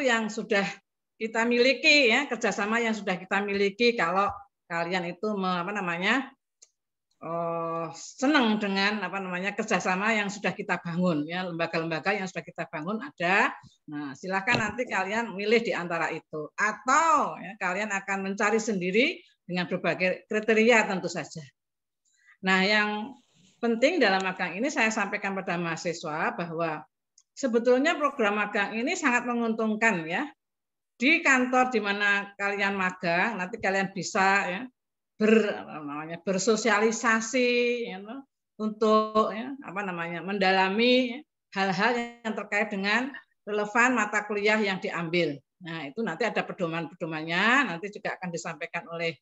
yang sudah kita miliki ya, kerjasama yang sudah kita miliki kalau kalian itu senang dengan kerjasama yang sudah kita bangun ya, lembaga-lembaga yang sudah kita bangun ada. Nah, silakan nanti kalian milih di antara itu atau ya, kalian akan mencari sendiri dengan berbagai kriteria tentu saja. Nah, yang penting dalam magang ini saya sampaikan pada mahasiswa bahwa sebetulnya program magang ini sangat menguntungkan ya. Di kantor di mana kalian magang, nanti kalian bisa ya, bersosialisasi ya, untuk ya, mendalami hal-hal yang terkait dengan relevan mata kuliah yang diambil. Nah, itu nanti ada pedoman-pedomannya, nanti juga akan disampaikan oleh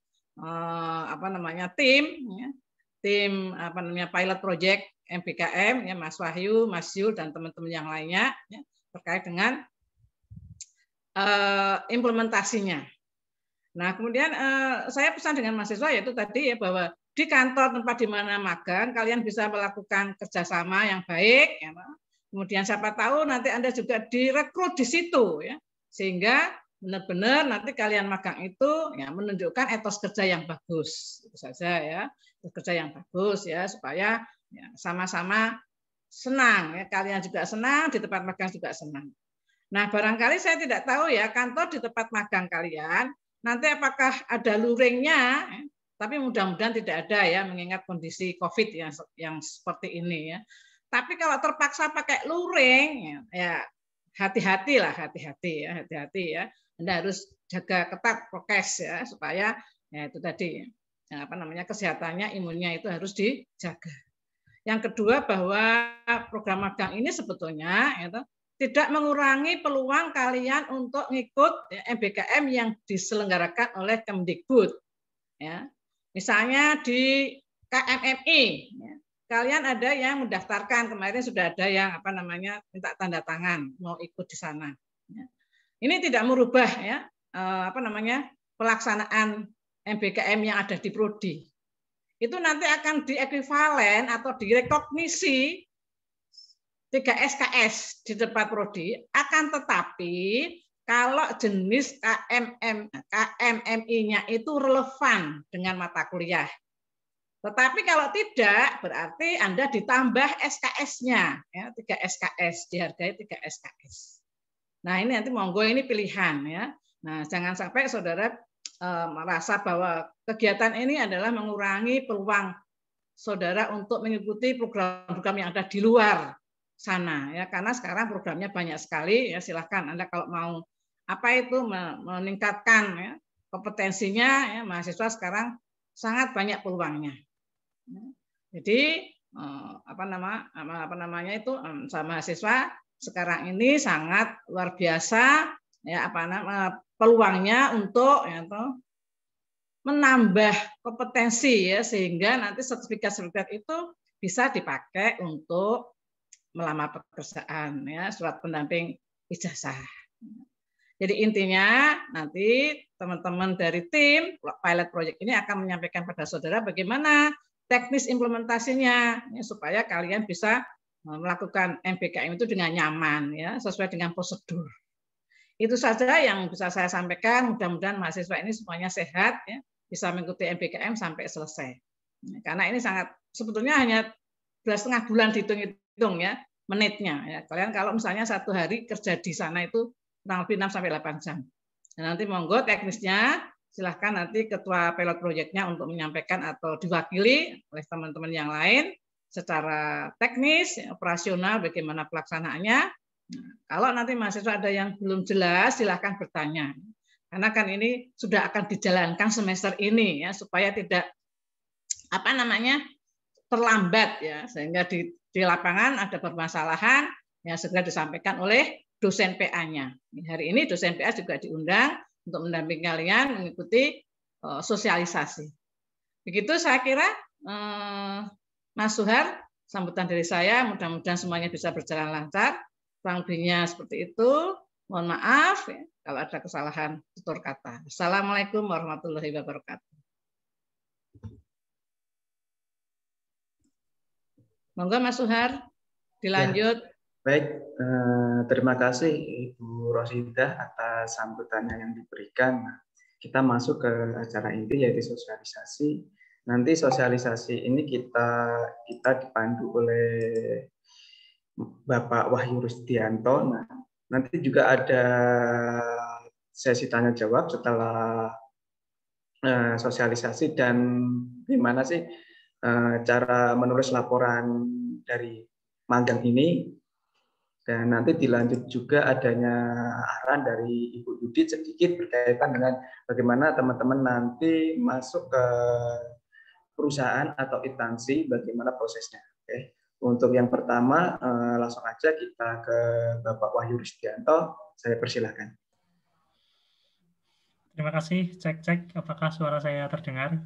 tim ya, tim pilot project MBKM ya, Mas Wahyu, Mas Yul dan teman-teman yang lainnya ya, terkait dengan implementasinya. Nah, kemudian saya pesan dengan mahasiswa yaitu tadi ya bahwa di kantor tempat di mana magang kalian bisa melakukan kerjasama yang baik. Ya. Kemudian siapa tahu nanti Anda juga direkrut di situ ya, sehingga benar-benar nanti kalian magang itu ya menunjukkan etos kerja yang bagus. Itu saja ya, etos kerja yang bagus ya supaya ya, sama-sama senang ya, kalian juga senang, di tempat magang juga senang. Nah, barangkali saya tidak tahu ya kantor di tempat magang kalian nanti apakah ada luringnya, tapi mudah-mudahan tidak ada ya mengingat kondisi COVID yang seperti ini ya. Tapi kalau terpaksa pakai luring ya hati-hati ya. Anda harus jaga ketat prokes ya supaya ya itu tadi ya, kesehatannya, imunnya itu harus dijaga. Yang kedua bahwa program magang ini sebetulnya ya, tidak mengurangi peluang kalian untuk ngikut MBKM yang diselenggarakan oleh Kemdikbud. Ya. Misalnya di KMMI, ya. Kalian ada yang mendaftarkan, kemarin sudah ada yang minta tanda tangan mau ikut di sana. Ya. Ini tidak merubah ya pelaksanaan MBKM yang ada di Prodi. Itu nanti akan diekuivalen atau direkognisi 3 SKS di tempat prodi, akan tetapi kalau jenis KMMI-nya itu relevan dengan mata kuliah. Tetapi kalau tidak, berarti Anda ditambah SKS-nya, ya, 3 SKS, dihargai 3 SKS. Nah, ini nanti monggo ini pilihan ya. Nah, jangan sampai saudara merasa bahwa kegiatan ini adalah mengurangi peluang saudara untuk mengikuti program-program yang ada di luar sana ya, karena sekarang programnya banyak sekali ya, silahkan Anda kalau mau meningkatkan ya, kompetensinya ya, mahasiswa sekarang sangat banyak peluangnya. Jadi mahasiswa sekarang ini sangat luar biasa ya peluangnya untuk ya, menambah kompetensi ya, sehingga nanti sertifikat-sertifikat itu bisa dipakai untuk melamar pekerjaan ya, surat pendamping ijazah. Jadi intinya nanti teman-teman dari tim pilot project ini akan menyampaikan pada saudara bagaimana teknis implementasinya ya, supaya kalian bisa melakukan MBKM itu dengan nyaman ya, sesuai dengan prosedur. Itu saja yang bisa saya sampaikan. Mudah-mudahan mahasiswa ini semuanya sehat ya, bisa mengikuti MBKM sampai selesai. Karena ini sebetulnya hanya 2,5 bulan dihitung-hitung ya menitnya ya. Kalian kalau misalnya satu hari kerja di sana itu kurang lebih 6 sampai 8 jam. Nah, nanti monggo teknisnya silahkan nanti ketua pilot project-nya untuk menyampaikan atau diwakili oleh teman-teman yang lain secara teknis, operasional bagaimana pelaksanaannya. Nah, kalau nanti mahasiswa ada yang belum jelas silahkan bertanya. Karena kan ini sudah akan dijalankan semester ini ya, supaya tidak terlambat ya, sehingga di lapangan ada permasalahan yang segera disampaikan oleh dosen PA-nya. Hari ini dosen PA juga diundang untuk mendampingi kalian mengikuti sosialisasi. Begitu saya kira Mas Suhar, sambutan dari saya, mudah-mudahan semuanya bisa berjalan lancar. Kurang lebihnya seperti itu. Mohon maaf ya, kalau ada kesalahan tutur kata. Assalamualaikum warahmatullahi wabarakatuh. Monggo Mas Suhar, dilanjut. Baik, terima kasih Ibu Rosidah atas sambutannya yang diberikan. Nah, kita masuk ke acara inti yaitu sosialisasi. Nanti sosialisasi ini kita dipandu oleh Bapak Wahyu Rusdianto. Nah, nanti juga ada sesi tanya jawab setelah sosialisasi dan gimana sih cara menulis laporan dari magang ini. Dan nanti dilanjut juga adanya arahan dari Ibu Yudit sedikit berkaitan dengan bagaimana teman-teman nanti masuk ke perusahaan atau instansi, bagaimana prosesnya. Oke. Untuk yang pertama, langsung aja kita ke Bapak Wahyu Rusdianto. Saya persilahkan. Terima kasih. Cek. Apakah suara saya terdengar?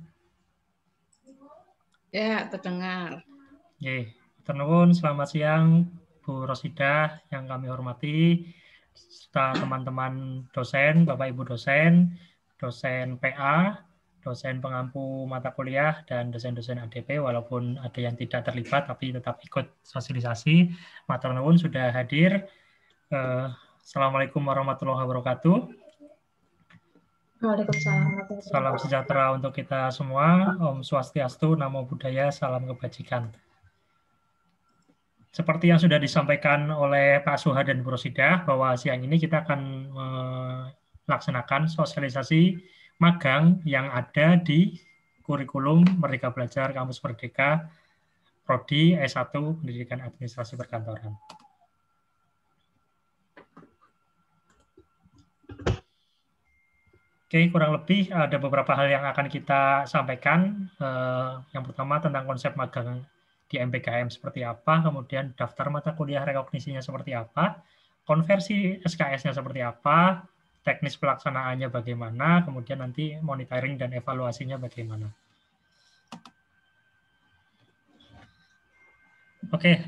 Ya, terdengar. Oke. Ternuwun, selamat siang Bu Rosidah yang kami hormati, serta teman-teman dosen, Bapak Ibu dosen, dosen PA, dosen pengampu mata kuliah, dan dosen-dosen ADP, walaupun ada yang tidak terlibat tapi tetap ikut sosialisasi. Matur nuwun sudah hadir. Assalamualaikum warahmatullahi wabarakatuh. Waalaikumsalam. Salam sejahtera untuk kita semua. Om Swastiastu, Namo Buddhaya, salam kebajikan. Seperti yang sudah disampaikan oleh Pak Suha dan Bu Rosidah, bahwa siang ini kita akan melaksanakan sosialisasi magang yang ada di kurikulum Merdeka Belajar Kampus Merdeka Prodi S1 Pendidikan Administrasi Perkantoran. Oke, kurang lebih ada beberapa hal yang akan kita sampaikan. Yang pertama tentang konsep magang di MBKM seperti apa, kemudian daftar mata kuliah rekognisinya seperti apa, konversi SKS-nya seperti apa, teknis pelaksanaannya bagaimana, kemudian nanti monitoring dan evaluasinya bagaimana. Oke,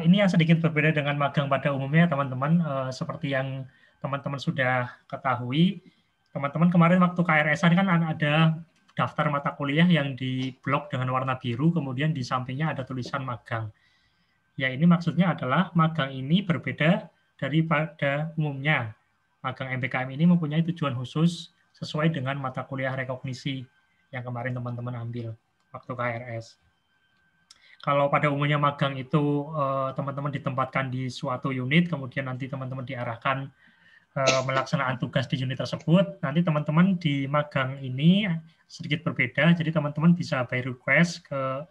ini yang sedikit berbeda dengan magang pada umumnya, teman-teman. Seperti yang teman-teman sudah ketahui, teman-teman kemarin waktu KRS-an kan ada daftar mata kuliah yang diblok dengan warna biru, kemudian di sampingnya ada tulisan magang. Ya, ini maksudnya adalah magang ini berbeda daripada umumnya. Magang MBKM ini mempunyai tujuan khusus sesuai dengan mata kuliah rekognisi yang kemarin teman-teman ambil waktu KRS. Kalau pada umumnya magang itu teman-teman ditempatkan di suatu unit, kemudian nanti teman-teman diarahkan melaksanaan tugas di unit tersebut. Nanti teman-teman di magang ini sedikit berbeda, jadi teman-teman bisa by request ke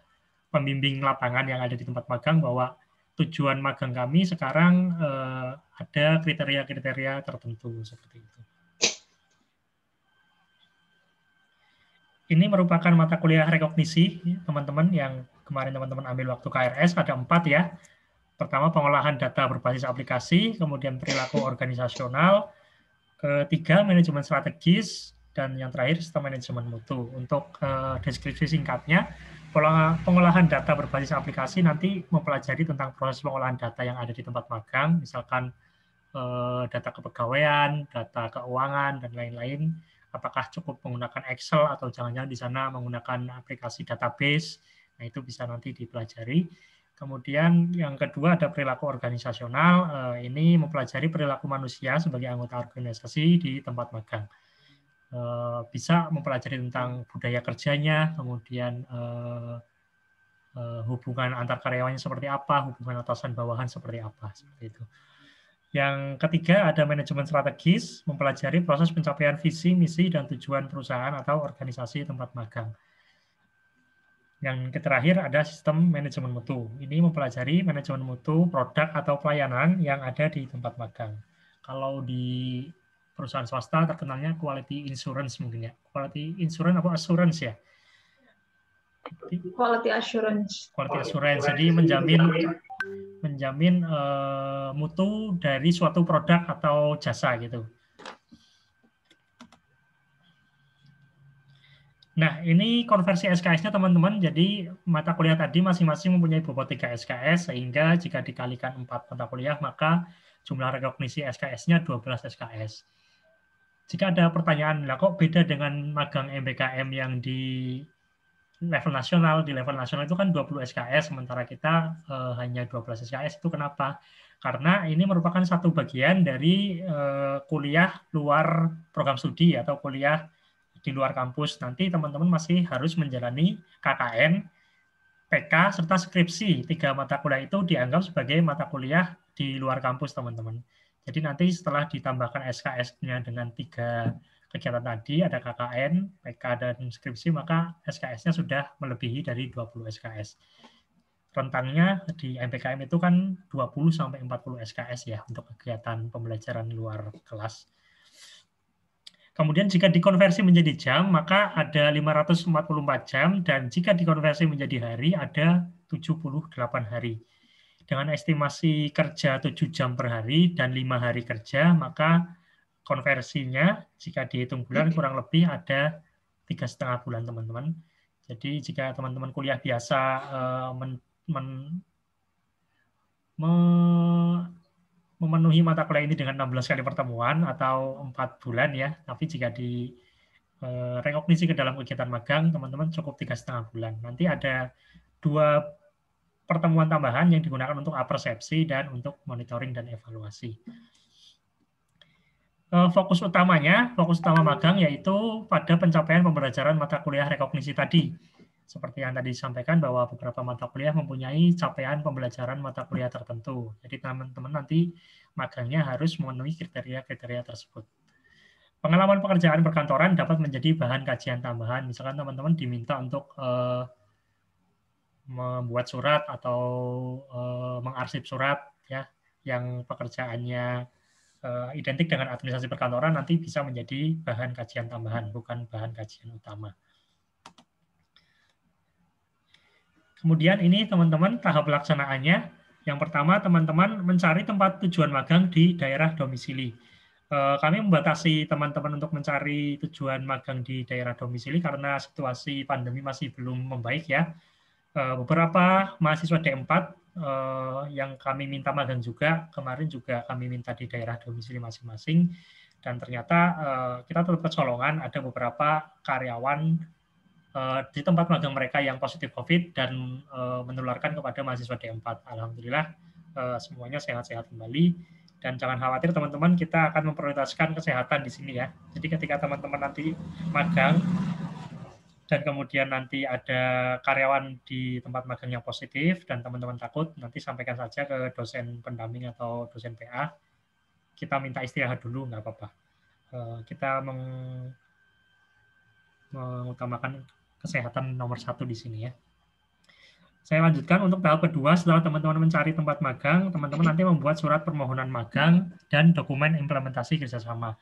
pembimbing lapangan yang ada di tempat magang bahwa tujuan magang kami sekarang ada kriteria-kriteria tertentu seperti itu. Ini merupakan mata kuliah rekognisi, teman-teman, yang kemarin teman-teman ambil waktu KRS, ada 4 ya. Pertama, pengolahan data berbasis aplikasi, kemudian perilaku organisasional, ketiga, manajemen strategis, dan yang terakhir, sistem manajemen mutu. Untuk deskripsi singkatnya, pengolahan data berbasis aplikasi nanti mempelajari tentang proses pengolahan data yang ada di tempat magang, misalkan data kepegawaian, data keuangan, dan lain-lain. Apakah cukup menggunakan Excel atau jangan-jangan di sana menggunakan aplikasi database. Nah, itu bisa nanti dipelajari. Kemudian yang kedua ada perilaku organisasional. Ini mempelajari perilaku manusia sebagai anggota organisasi di tempat magang. Bisa mempelajari tentang budaya kerjanya, kemudian hubungan antar karyawannya seperti apa, hubungan atasan bawahan seperti apa, seperti itu. Yang ketiga ada manajemen strategis, mempelajari proses pencapaian visi, misi, dan tujuan perusahaan atau organisasi tempat magang. Yang terakhir ada sistem manajemen mutu. Ini mempelajari manajemen mutu produk atau pelayanan yang ada di tempat magang. Kalau di perusahaan swasta terkenalnya quality insurance mungkin ya. Quality insurance apa assurance ya? Quality assurance. Quality assurance. Jadi menjamin mutu dari suatu produk atau jasa gitu. Nah, ini konversi SKS-nya teman-teman. Jadi mata kuliah tadi masing-masing mempunyai bobot 3 SKS, sehingga jika dikalikan 4 mata kuliah, maka jumlah rekognisi SKS-nya 12 SKS. Jika ada pertanyaan, lah kok beda dengan magang MBKM yang di level nasional. Di level nasional itu kan 20 SKS, sementara kita hanya 12 SKS. Itu kenapa? Karena ini merupakan satu bagian dari kuliah luar program studi atau kuliah di luar kampus. Nanti teman-teman masih harus menjalani KKN, PK, serta skripsi. 3 mata kuliah itu dianggap sebagai mata kuliah di luar kampus, teman-teman. Jadi nanti setelah ditambahkan SKS-nya dengan 3 kegiatan tadi, ada KKN, PK, dan skripsi, maka SKS-nya sudah melebihi dari 20 SKS. Rentangnya di MPKM itu kan 20-40 SKS ya untuk kegiatan pembelajaran luar kelas. Kemudian jika dikonversi menjadi jam, maka ada 544 jam, dan jika dikonversi menjadi hari, ada 78 hari. Dengan estimasi kerja 7 jam per hari dan 5 hari kerja, maka konversinya jika dihitung bulan kurang lebih ada 3,5 bulan, teman-teman. Jadi jika teman-teman kuliah biasa memenuhi mata kuliah ini dengan 16 kali pertemuan atau 4 bulan ya, tapi jika di rekognisi ke dalam kegiatan magang, teman-teman cukup 3,5 bulan. Nanti ada 2 pertemuan tambahan yang digunakan untuk apersepsi dan untuk monitoring dan evaluasi. Fokus utama magang yaitu pada pencapaian pembelajaran mata kuliah rekognisi tadi. Seperti yang tadi disampaikan bahwa beberapa mata kuliah mempunyai capaian pembelajaran mata kuliah tertentu. Jadi teman-teman nanti magangnya harus memenuhi kriteria-kriteria tersebut. Pengalaman pekerjaan perkantoran dapat menjadi bahan kajian tambahan. Misalkan teman-teman diminta untuk membuat surat atau mengarsip surat ya yang pekerjaannya identik dengan administrasi perkantoran, nanti bisa menjadi bahan kajian tambahan, bukan bahan kajian utama. Kemudian ini teman-teman tahap pelaksanaannya. Yang pertama teman-teman mencari tempat tujuan magang di daerah domisili. Kami membatasi teman-teman untuk mencari tujuan magang di daerah domisili karena situasi pandemi masih belum membaik ya. Beberapa mahasiswa D4 yang kami minta magang juga, kemarin juga kami minta di daerah domisili masing-masing, dan ternyata kita tetap kecolongan, ada beberapa karyawan di tempat magang mereka yang positif COVID dan menularkan kepada mahasiswa D4. Alhamdulillah semuanya sehat-sehat kembali, dan jangan khawatir teman-teman, kita akan memprioritaskan kesehatan di sini ya. Jadi ketika teman-teman nanti magang, dan kemudian nanti ada karyawan di tempat magang yang positif dan teman-teman takut, nanti sampaikan saja ke dosen pendamping atau dosen PA. Kita minta istirahat dulu, nggak apa-apa. Kita mengutamakan kesehatan nomor 1 di sini ya. Saya lanjutkan untuk tahap kedua. Setelah teman-teman mencari tempat magang, teman-teman nanti membuat surat permohonan magang dan dokumen implementasi kerjasama.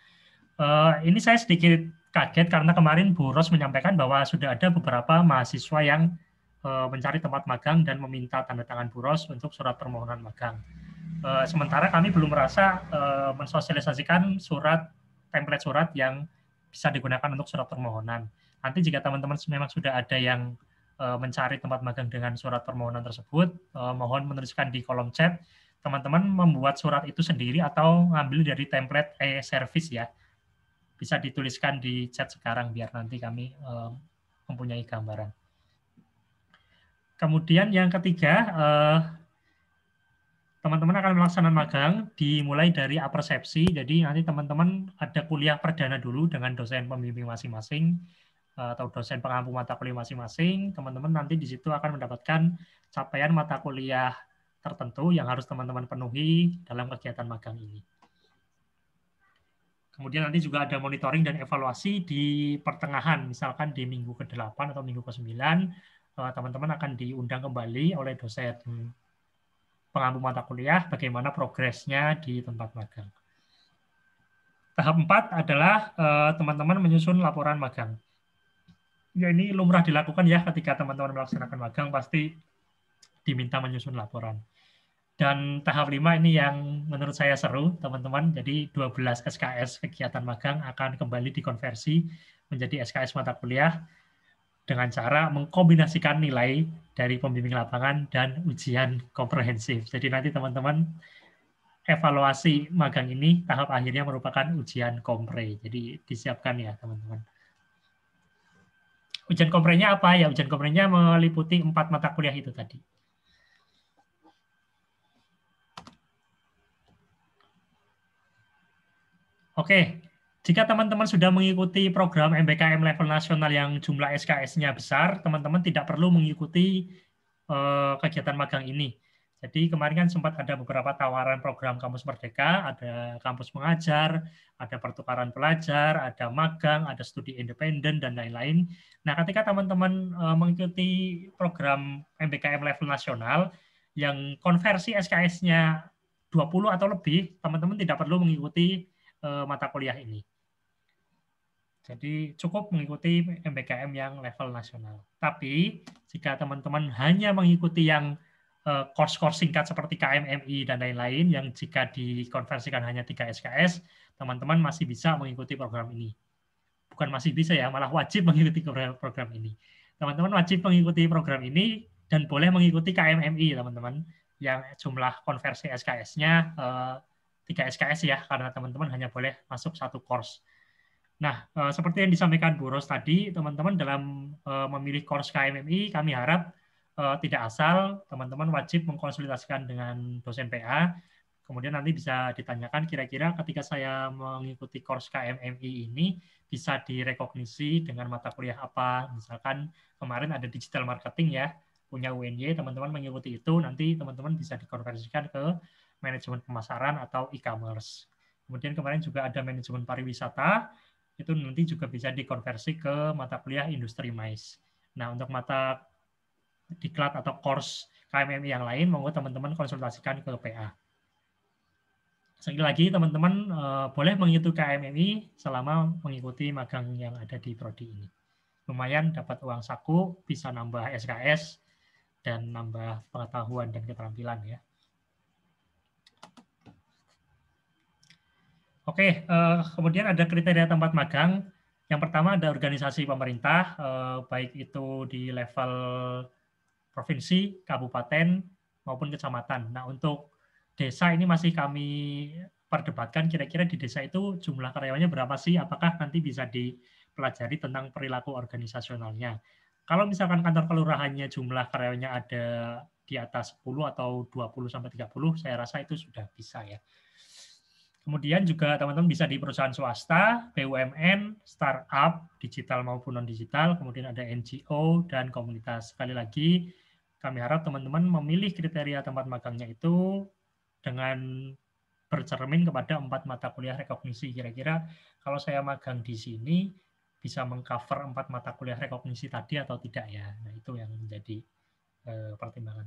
Ini saya sedikit kaget karena kemarin Bu Ros menyampaikan bahwa sudah ada beberapa mahasiswa yang mencari tempat magang dan meminta tanda tangan Bu Ros untuk surat permohonan magang. Sementara kami belum merasa mensosialisasikan template surat yang bisa digunakan untuk surat permohonan. Nanti jika teman-teman memang sudah ada yang mencari tempat magang dengan surat permohonan tersebut, mohon menuliskan di kolom chat. Teman-teman membuat surat itu sendiri atau ngambil dari template e-service ya. Bisa dituliskan di chat sekarang biar nanti kami mempunyai gambaran. Kemudian yang ketiga, teman-teman akan melaksanakan magang dimulai dari apersepsi. Jadi nanti teman-teman ada kuliah perdana dulu dengan dosen pembimbing masing-masing atau dosen pengampu mata kuliah masing-masing. Teman-teman nanti di situ akan mendapatkan capaian mata kuliah tertentu yang harus teman-teman penuhi dalam kegiatan magang ini. Kemudian nanti juga ada monitoring dan evaluasi di pertengahan, misalkan di minggu ke-8 atau minggu ke-9, teman-teman akan diundang kembali oleh dosen pengampu mata kuliah bagaimana progresnya di tempat magang. Tahap 4 adalah teman-teman menyusun laporan magang. Ya, ini lumrah dilakukan ya ketika teman-teman melaksanakan magang, pasti diminta menyusun laporan. Dan tahap 5 ini yang menurut saya seru, teman-teman. Jadi 12 SKS kegiatan magang akan kembali dikonversi menjadi SKS mata kuliah dengan cara mengkombinasikan nilai dari pembimbing lapangan dan ujian komprehensif. Jadi nanti teman-teman evaluasi magang ini tahap akhirnya merupakan ujian kompre. Jadi disiapkan ya teman-teman. Ujian komprennya apa ya? Ujian komprennya meliputi 4 mata kuliah itu tadi. Oke, jika teman-teman sudah mengikuti program MBKM level nasional yang jumlah SKS-nya besar, teman-teman tidak perlu mengikuti kegiatan magang ini. Jadi kemarin kan sempat ada beberapa tawaran program Kampus Merdeka, ada kampus mengajar, ada pertukaran pelajar, ada magang, ada studi independen, dan lain-lain. Nah, ketika teman-teman mengikuti program MBKM level nasional yang konversi SKS-nya 20 atau lebih, teman-teman tidak perlu mengikuti mata kuliah ini. Jadi cukup mengikuti MBKM yang level nasional. Tapi jika teman-teman hanya mengikuti yang course-course singkat seperti KMMI dan lain-lain yang jika dikonversikan hanya 3 SKS, teman-teman masih bisa mengikuti program ini. Bukan masih bisa ya, malah wajib mengikuti program ini. Teman-teman wajib mengikuti program ini dan boleh mengikuti KMMI, teman-teman, yang jumlah konversi SKS-nya 3 SKS ya, karena teman-teman hanya boleh masuk 1 course. Nah, seperti yang disampaikan Bu Ros tadi, teman-teman dalam memilih course KMMI, kami harap tidak asal, teman-teman wajib mengkonsultasikan dengan dosen PA, kemudian nanti bisa ditanyakan kira-kira ketika saya mengikuti course KMMI ini, bisa direkognisi dengan mata kuliah apa, misalkan kemarin ada digital marketing ya, punya UNY, teman-teman mengikuti itu, nanti teman-teman bisa dikonversikan ke manajemen pemasaran atau e-commerce. Kemudian kemarin juga ada manajemen pariwisata, itu nanti juga bisa dikonversi ke mata kuliah industri mais. Nah, untuk mata diklat atau course KMMI yang lain, monggo teman-teman konsultasikan ke PA. Sekali lagi, teman-teman boleh mengikuti KMMI selama mengikuti magang yang ada di prodi ini. Lumayan dapat uang saku, bisa nambah SKS, dan nambah pengetahuan dan keterampilan ya. Oke, kemudian ada kriteria tempat magang. Yang pertama ada organisasi pemerintah, baik itu di level provinsi, kabupaten, maupun kecamatan. Nah, untuk desa ini masih kami perdebatkan, kira-kira di desa itu jumlah karyawannya berapa sih? Apakah nanti bisa dipelajari tentang perilaku organisasionalnya? Kalau misalkan kantor kelurahannya jumlah karyawannya ada di atas 10 atau 20-30, saya rasa itu sudah bisa ya. Kemudian juga teman-teman bisa di perusahaan swasta, BUMN, startup, digital maupun non-digital, kemudian ada NGO, dan komunitas. Sekali lagi, kami harap teman-teman memilih kriteria tempat magangnya itu dengan bercermin kepada 4 mata kuliah rekognisi. Kira-kira kalau saya magang di sini, bisa mengcover 4 mata kuliah rekognisi tadi atau tidak ya. Nah, itu yang menjadi pertimbangan.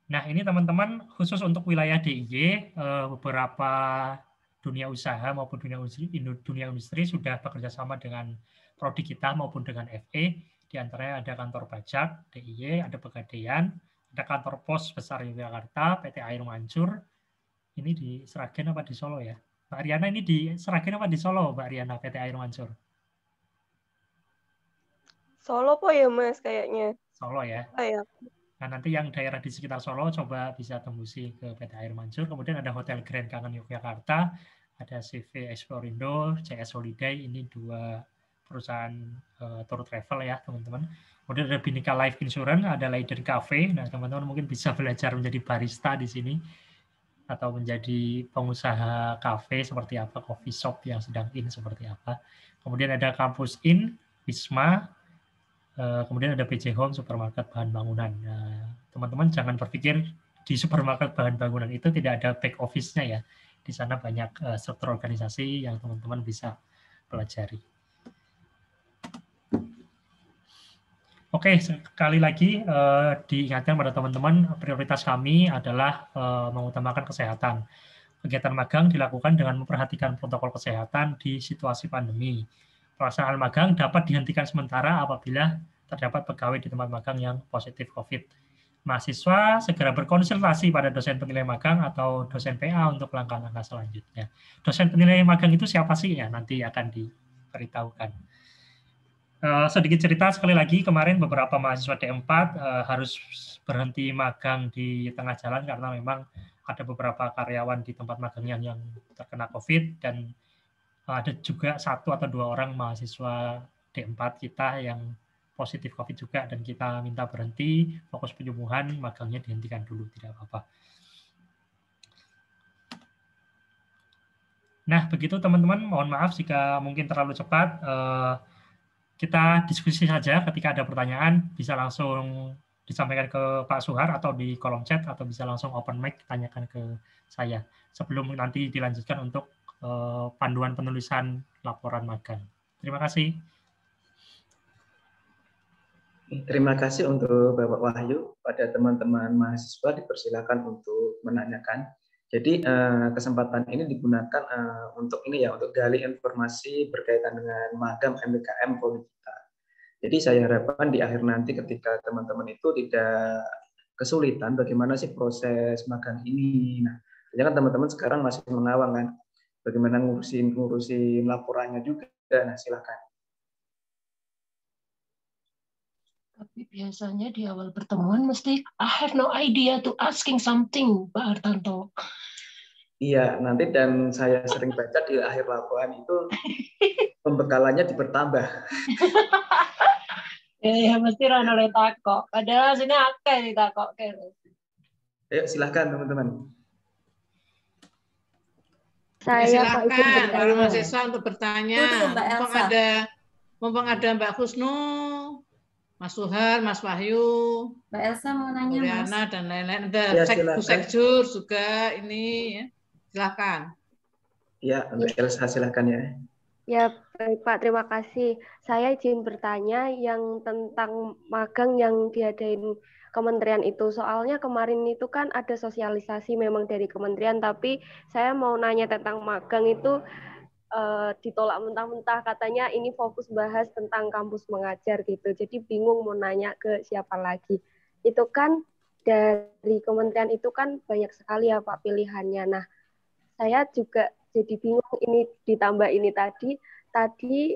Nah, ini teman-teman khusus untuk wilayah DIY, beberapa dunia usaha maupun dunia industri sudah bekerja sama dengan prodi kita maupun dengan FE. Di antaranya ada kantor pajak, DIY, ada Pegadaian, ada kantor pos besar Yogyakarta, PT Air Mancur. Ini di Sragen apa di Solo ya? Mbak Ariana ini di Sragen apa di Solo, Mbak Ariana, PT Air Mancur? Solo po ya Mas kayaknya. Solo ya. Ya. Nah, nanti yang daerah di sekitar Solo coba bisa tembusi ke PT Air Mancur. Kemudian ada Hotel Grand Kangen Yogyakarta, ada CV Explorindo, CS Holiday, ini 2 perusahaan tour travel ya, teman-teman. Kemudian ada Bhinneka Life Insurance, ada Leiden Cafe. Nah, teman-teman mungkin bisa belajar menjadi barista di sini atau menjadi pengusaha kafe seperti apa, coffee shop yang sedang in seperti apa. Kemudian ada Kampus In, Wisma, kemudian ada PJ Home, supermarket bahan bangunan. Nah, teman-teman jangan berpikir di supermarket bahan bangunan itu tidak ada back office-nya ya. Di sana banyak struktur organisasi yang teman-teman bisa pelajari. Oke, sekali lagi diingatkan pada teman-teman, prioritas kami adalah mengutamakan kesehatan. Kegiatan magang dilakukan dengan memperhatikan protokol kesehatan di situasi pandemi. Pelaksanaan magang dapat dihentikan sementara apabila terdapat pegawai di tempat magang yang positif COVID. Mahasiswa segera berkonsultasi pada dosen penilai magang atau dosen PA untuk langkah-langkah selanjutnya. Dosen penilai magang itu siapa sih ya? Nanti akan diberitahukan. Sedikit cerita sekali lagi, kemarin beberapa mahasiswa D4 harus berhenti magang di tengah jalan karena memang ada beberapa karyawan di tempat magangnya yang terkena COVID dan ada juga 1 atau 2 orang mahasiswa D4 kita yang positif COVID juga, dan kita minta berhenti, fokus penyembuhan, magangnya dihentikan dulu, tidak apa-apa. Nah, begitu teman-teman, mohon maaf jika mungkin terlalu cepat. Kita diskusi saja, ketika ada pertanyaan bisa langsung disampaikan ke Pak Suhar atau di kolom chat, atau bisa langsung open mic tanyakan ke saya sebelum nanti dilanjutkan untuk panduan penulisan laporan magang. Terima kasih. Terima kasih untuk Bapak Wahyu. Pada teman-teman mahasiswa dipersilakan untuk menanyakan. Jadi kesempatan ini digunakan untuk ini ya, untuk gali informasi berkaitan dengan magang MBKM Polita. Jadi saya harapkan di akhir nanti ketika teman-teman itu tidak kesulitan bagaimana sih proses magang ini. Nah, kan teman-teman sekarang masih mengawang kan, bagaimana ngurusin laporannya juga. Nah, silakan. Tapi biasanya di awal pertemuan mesti I have no idea to asking something, Pak Hartanto. Iya, nanti dan saya sering baca di akhir laporan itu pembekalannya dipertambah. Ya mesti rano le takok. Padahal sini akeh ditakok. Ayo silahkan teman-teman. Silakan para mahasiswa untuk bertanya. Mumpung ada Mbak Husnu, Mas Suhar, Mas Wahyu, Mbak Elsa mau nanya, Riana, Mas. dan lain-lain. Ada Bu Sekjur juga ini. Ya. Silakan. Ya, untuk Elsa silakan ya. Ya, baik Pak, terima kasih. Saya izin bertanya yang tentang magang yang diadain kementerian itu. Soalnya kemarin itu kan ada sosialisasi memang dari kementerian, tapi saya mau nanya tentang magang itu ditolak mentah-mentah, katanya ini fokus bahas tentang kampus mengajar gitu. Jadi bingung mau nanya ke siapa lagi. Itu kan dari kementerian itu kan banyak sekali ya Pak pilihannya. Nah, saya juga jadi bingung ini ditambah ini tadi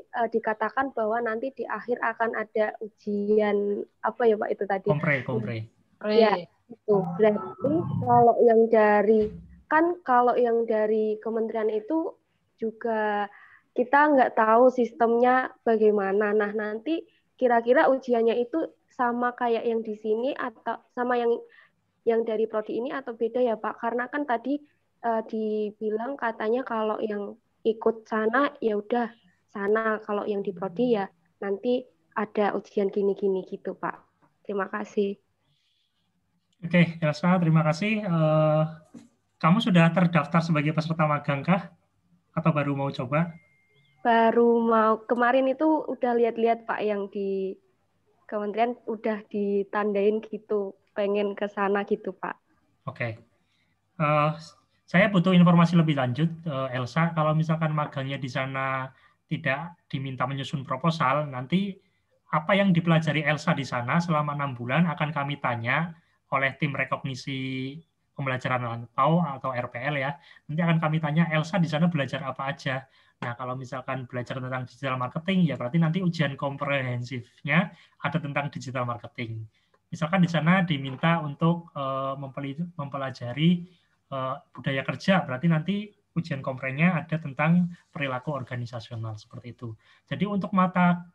dikatakan bahwa nanti di akhir akan ada ujian apa ya Pak itu tadi? Kompre. Ya, itu berarti kalau yang dari kementerian itu juga kita nggak tahu sistemnya bagaimana. Nah, nanti kira-kira ujiannya itu sama kayak yang di sini atau sama yang dari prodi ini atau beda ya Pak? Karena kan tadi dibilang katanya kalau yang ikut sana ya udah sana, kalau yang di prodi ya nanti ada ujian gini-gini gitu Pak. Terima kasih. Oke, Elsa, terima kasih. Kamu sudah terdaftar sebagai peserta magang kah? Atau baru mau coba? Baru mau, kemarin itu udah lihat-lihat Pak yang di kementerian udah ditandain gitu, pengen ke sana gitu Pak. Oke. Saya butuh informasi lebih lanjut, Elsa. Kalau misalkan magangnya di sana tidak diminta menyusun proposal, nanti apa yang dipelajari Elsa di sana selama 6 bulan akan kami tanya oleh tim rekognisi pembelajaran rantau atau RPL ya. Nanti akan kami tanya Elsa di sana belajar apa aja. Nah, kalau misalkan belajar tentang digital marketing, ya berarti nanti ujian komprehensifnya ada tentang digital marketing. Misalkan di sana diminta untuk mempelajari budaya kerja, berarti nanti ujian komprehnya ada tentang perilaku organisasional, seperti itu. Jadi untuk mata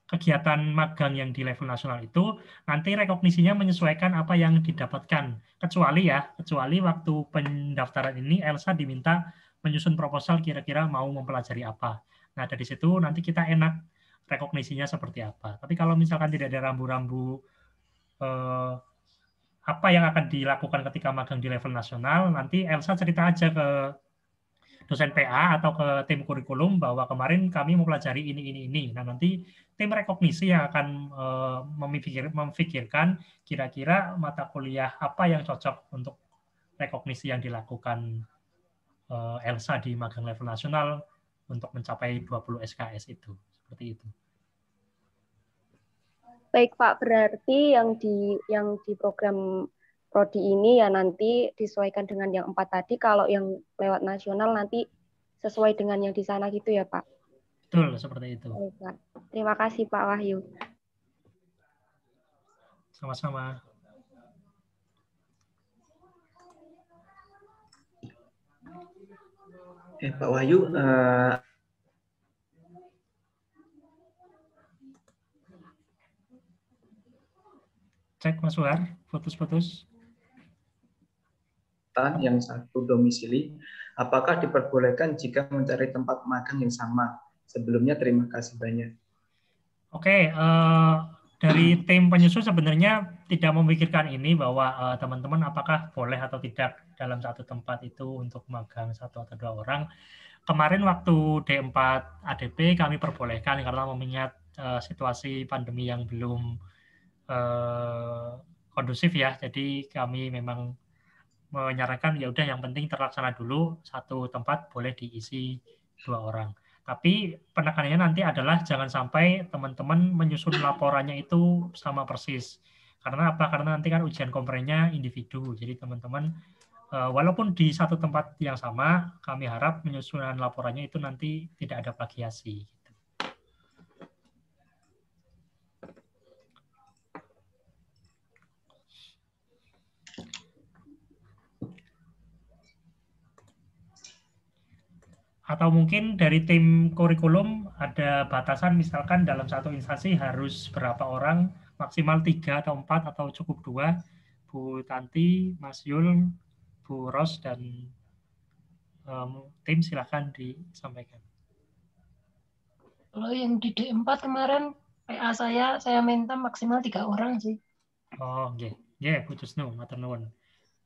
kegiatan magang yang di level nasional itu, nanti rekognisinya menyesuaikan apa yang didapatkan. Kecuali waktu pendaftaran ini Elsa diminta menyusun proposal kira-kira mau mempelajari apa. Nah, dari situ nanti kita enak rekognisinya seperti apa. Tapi kalau misalkan tidak ada rambu-rambu apa yang akan dilakukan ketika magang di level nasional, nanti Elsa cerita aja ke dosen PA atau ke tim kurikulum bahwa kemarin kami mempelajari ini. Nah, nanti tim rekognisi yang akan memfikirkan kira-kira mata kuliah apa yang cocok untuk rekognisi yang dilakukan Elsa di magang level nasional untuk mencapai 20 SKS itu. Seperti itu. Baik Pak, berarti yang di program prodi ini ya nanti disesuaikan dengan yang 4 tadi, kalau yang lewat nasional nanti sesuai dengan yang di sana gitu ya Pak? Betul, seperti itu. Baik, Pak. Terima kasih Pak Wahyu. Sama-sama. Pak Wahyu, Cek Mas Suhar, putus-putus. yang satu domisili, apakah diperbolehkan jika mencari tempat magang yang sama? Sebelumnya terima kasih banyak. Oke, dari tim penyusun sebenarnya tidak memikirkan ini bahwa teman-teman apakah boleh atau tidak dalam satu tempat itu untuk magang satu atau dua orang. Kemarin waktu D4 ADP kami perbolehkan karena mengingat situasi pandemi yang belum kondusif ya, jadi kami memang menyarankan ya udah yang penting terlaksana dulu, satu tempat boleh diisi 2 orang. Tapi penekanannya nanti adalah jangan sampai teman-teman menyusun laporannya itu sama persis. Karena apa? Karena nanti kan ujian komprehensnya individu. Jadi teman-teman walaupun di satu tempat yang sama, kami harap menyusunan laporannya itu nanti tidak ada plagiasi. Atau mungkin dari tim kurikulum ada batasan misalkan dalam satu instansi harus berapa orang, maksimal 3 atau 4 atau cukup 2. Bu Tanti, Mas Yul, Bu Ros, dan tim silakan disampaikan. Kalau yang di D4 kemarin PA saya minta maksimal 3 orang sih. Oh, nggih. Nggih, Bu Tusnu, matur nuwun.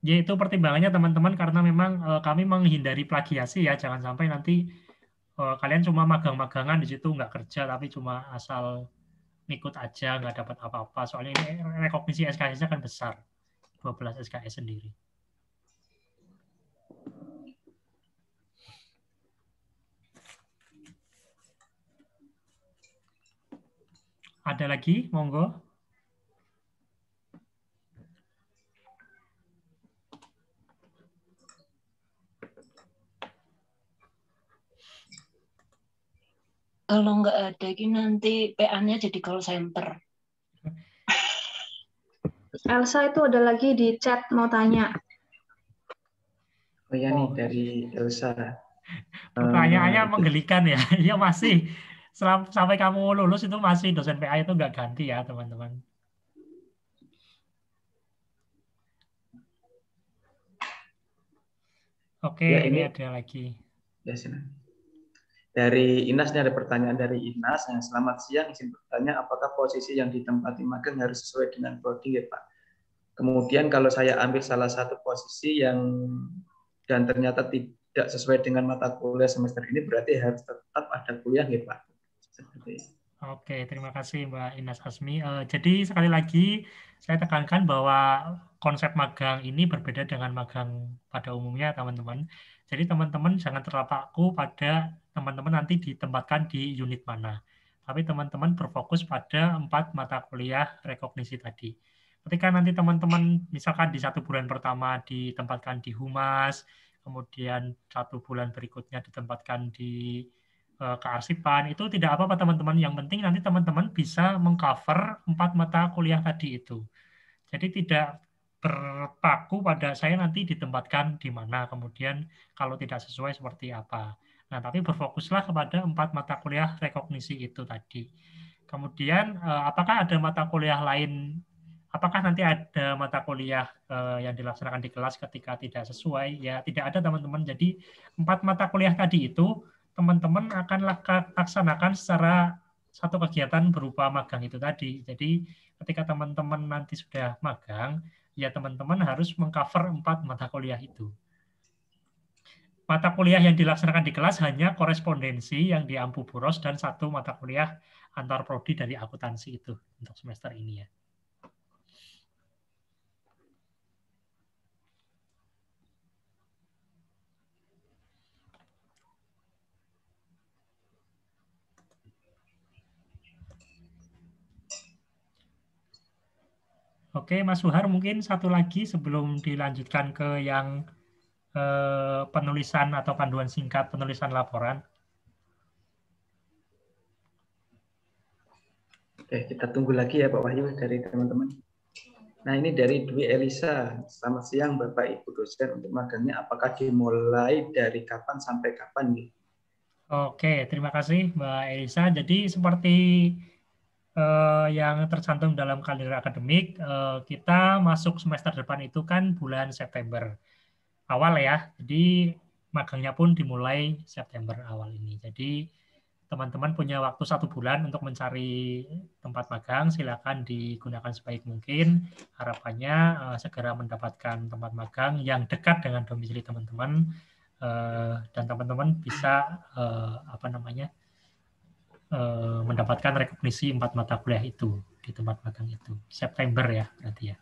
Ya itu pertimbangannya teman-teman karena memang kami menghindari plagiasi ya, jangan sampai nanti kalian cuma magang-magangan di situ nggak kerja tapi cuma asal ngikut aja nggak dapat apa-apa. Soalnya ini rekognisi SKS-nya kan besar, 12 SKS sendiri. Ada lagi, monggo. Kalau nggak ada, nanti PA-nya jadi call center. Elsa itu ada lagi di chat mau tanya. Oh ya nih dari Elsa. Pertanyaannya menggelikan ya. Ya masih sampai kamu lulus itu masih dosen PA itu nggak ganti ya teman-teman. Oke, ya, ini ada lagi. Ya, dari Inas, ini ada pertanyaan dari Inas. Yang selamat siang, izin bertanya, apakah posisi yang ditempati magang harus sesuai dengan prodi ya Pak? Kemudian kalau saya ambil salah satu posisi dan ternyata tidak sesuai dengan mata kuliah semester ini, berarti harus tetap ada kuliah ya Pak? Seperti itu. Oke, terima kasih Mbak Inas Hasmi. Jadi sekali lagi saya tekankan bahwa konsep magang ini berbeda dengan magang pada umumnya teman-teman. Jadi teman-teman jangan terpaku pada teman-teman nanti ditempatkan di unit mana. Tapi teman-teman berfokus pada 4 mata kuliah rekognisi tadi. Ketika nanti teman-teman misalkan di 1 bulan pertama ditempatkan di Humas, kemudian 1 bulan berikutnya ditempatkan di kearsipan, itu tidak apa-apa teman-teman. Yang penting nanti teman-teman bisa mengcover 4 mata kuliah tadi itu. Jadi tidak berpaku pada saya nanti ditempatkan di mana, kemudian kalau tidak sesuai seperti apa. Nah, tapi berfokuslah kepada 4 mata kuliah rekognisi itu tadi. Kemudian apakah ada mata kuliah lain, apakah nanti ada mata kuliah yang dilaksanakan di kelas ketika tidak sesuai? Ya tidak ada teman-teman. Jadi 4 mata kuliah tadi itu teman-teman akan laksanakan secara satu kegiatan berupa magang itu tadi. Jadi ketika teman-teman nanti sudah magang, ya teman-teman harus mengcover 4 mata kuliah itu. Mata kuliah yang dilaksanakan di kelas hanya korespondensi yang di Ampu Buros dan 1 mata kuliah antar prodi dari akuntansi itu untuk semester ini ya. Oke, Mas Suhar, mungkin satu lagi sebelum dilanjutkan ke yang penulisan atau panduan singkat penulisan laporan. Oke, kita tunggu lagi ya Pak Wahyu dari teman-teman. Nah, ini dari Dwi Elisa. Selamat siang Bapak Ibu dosen, untuk magangnya apakah dimulai dari kapan sampai kapan nih? Oke, terima kasih Mbak Elisa. Jadi seperti yang tercantum dalam kalender akademik, kita masuk semester depan itu kan bulan September awal ya. Jadi magangnya pun dimulai September awal ini. Jadi teman-teman punya waktu 1 bulan untuk mencari tempat magang, silakan digunakan sebaik mungkin. Harapannya segera mendapatkan tempat magang yang dekat dengan domisili teman-teman, dan teman-teman bisa mendapatkan rekognisi 4 mata kuliah itu di tempat magang itu. September ya berarti ya.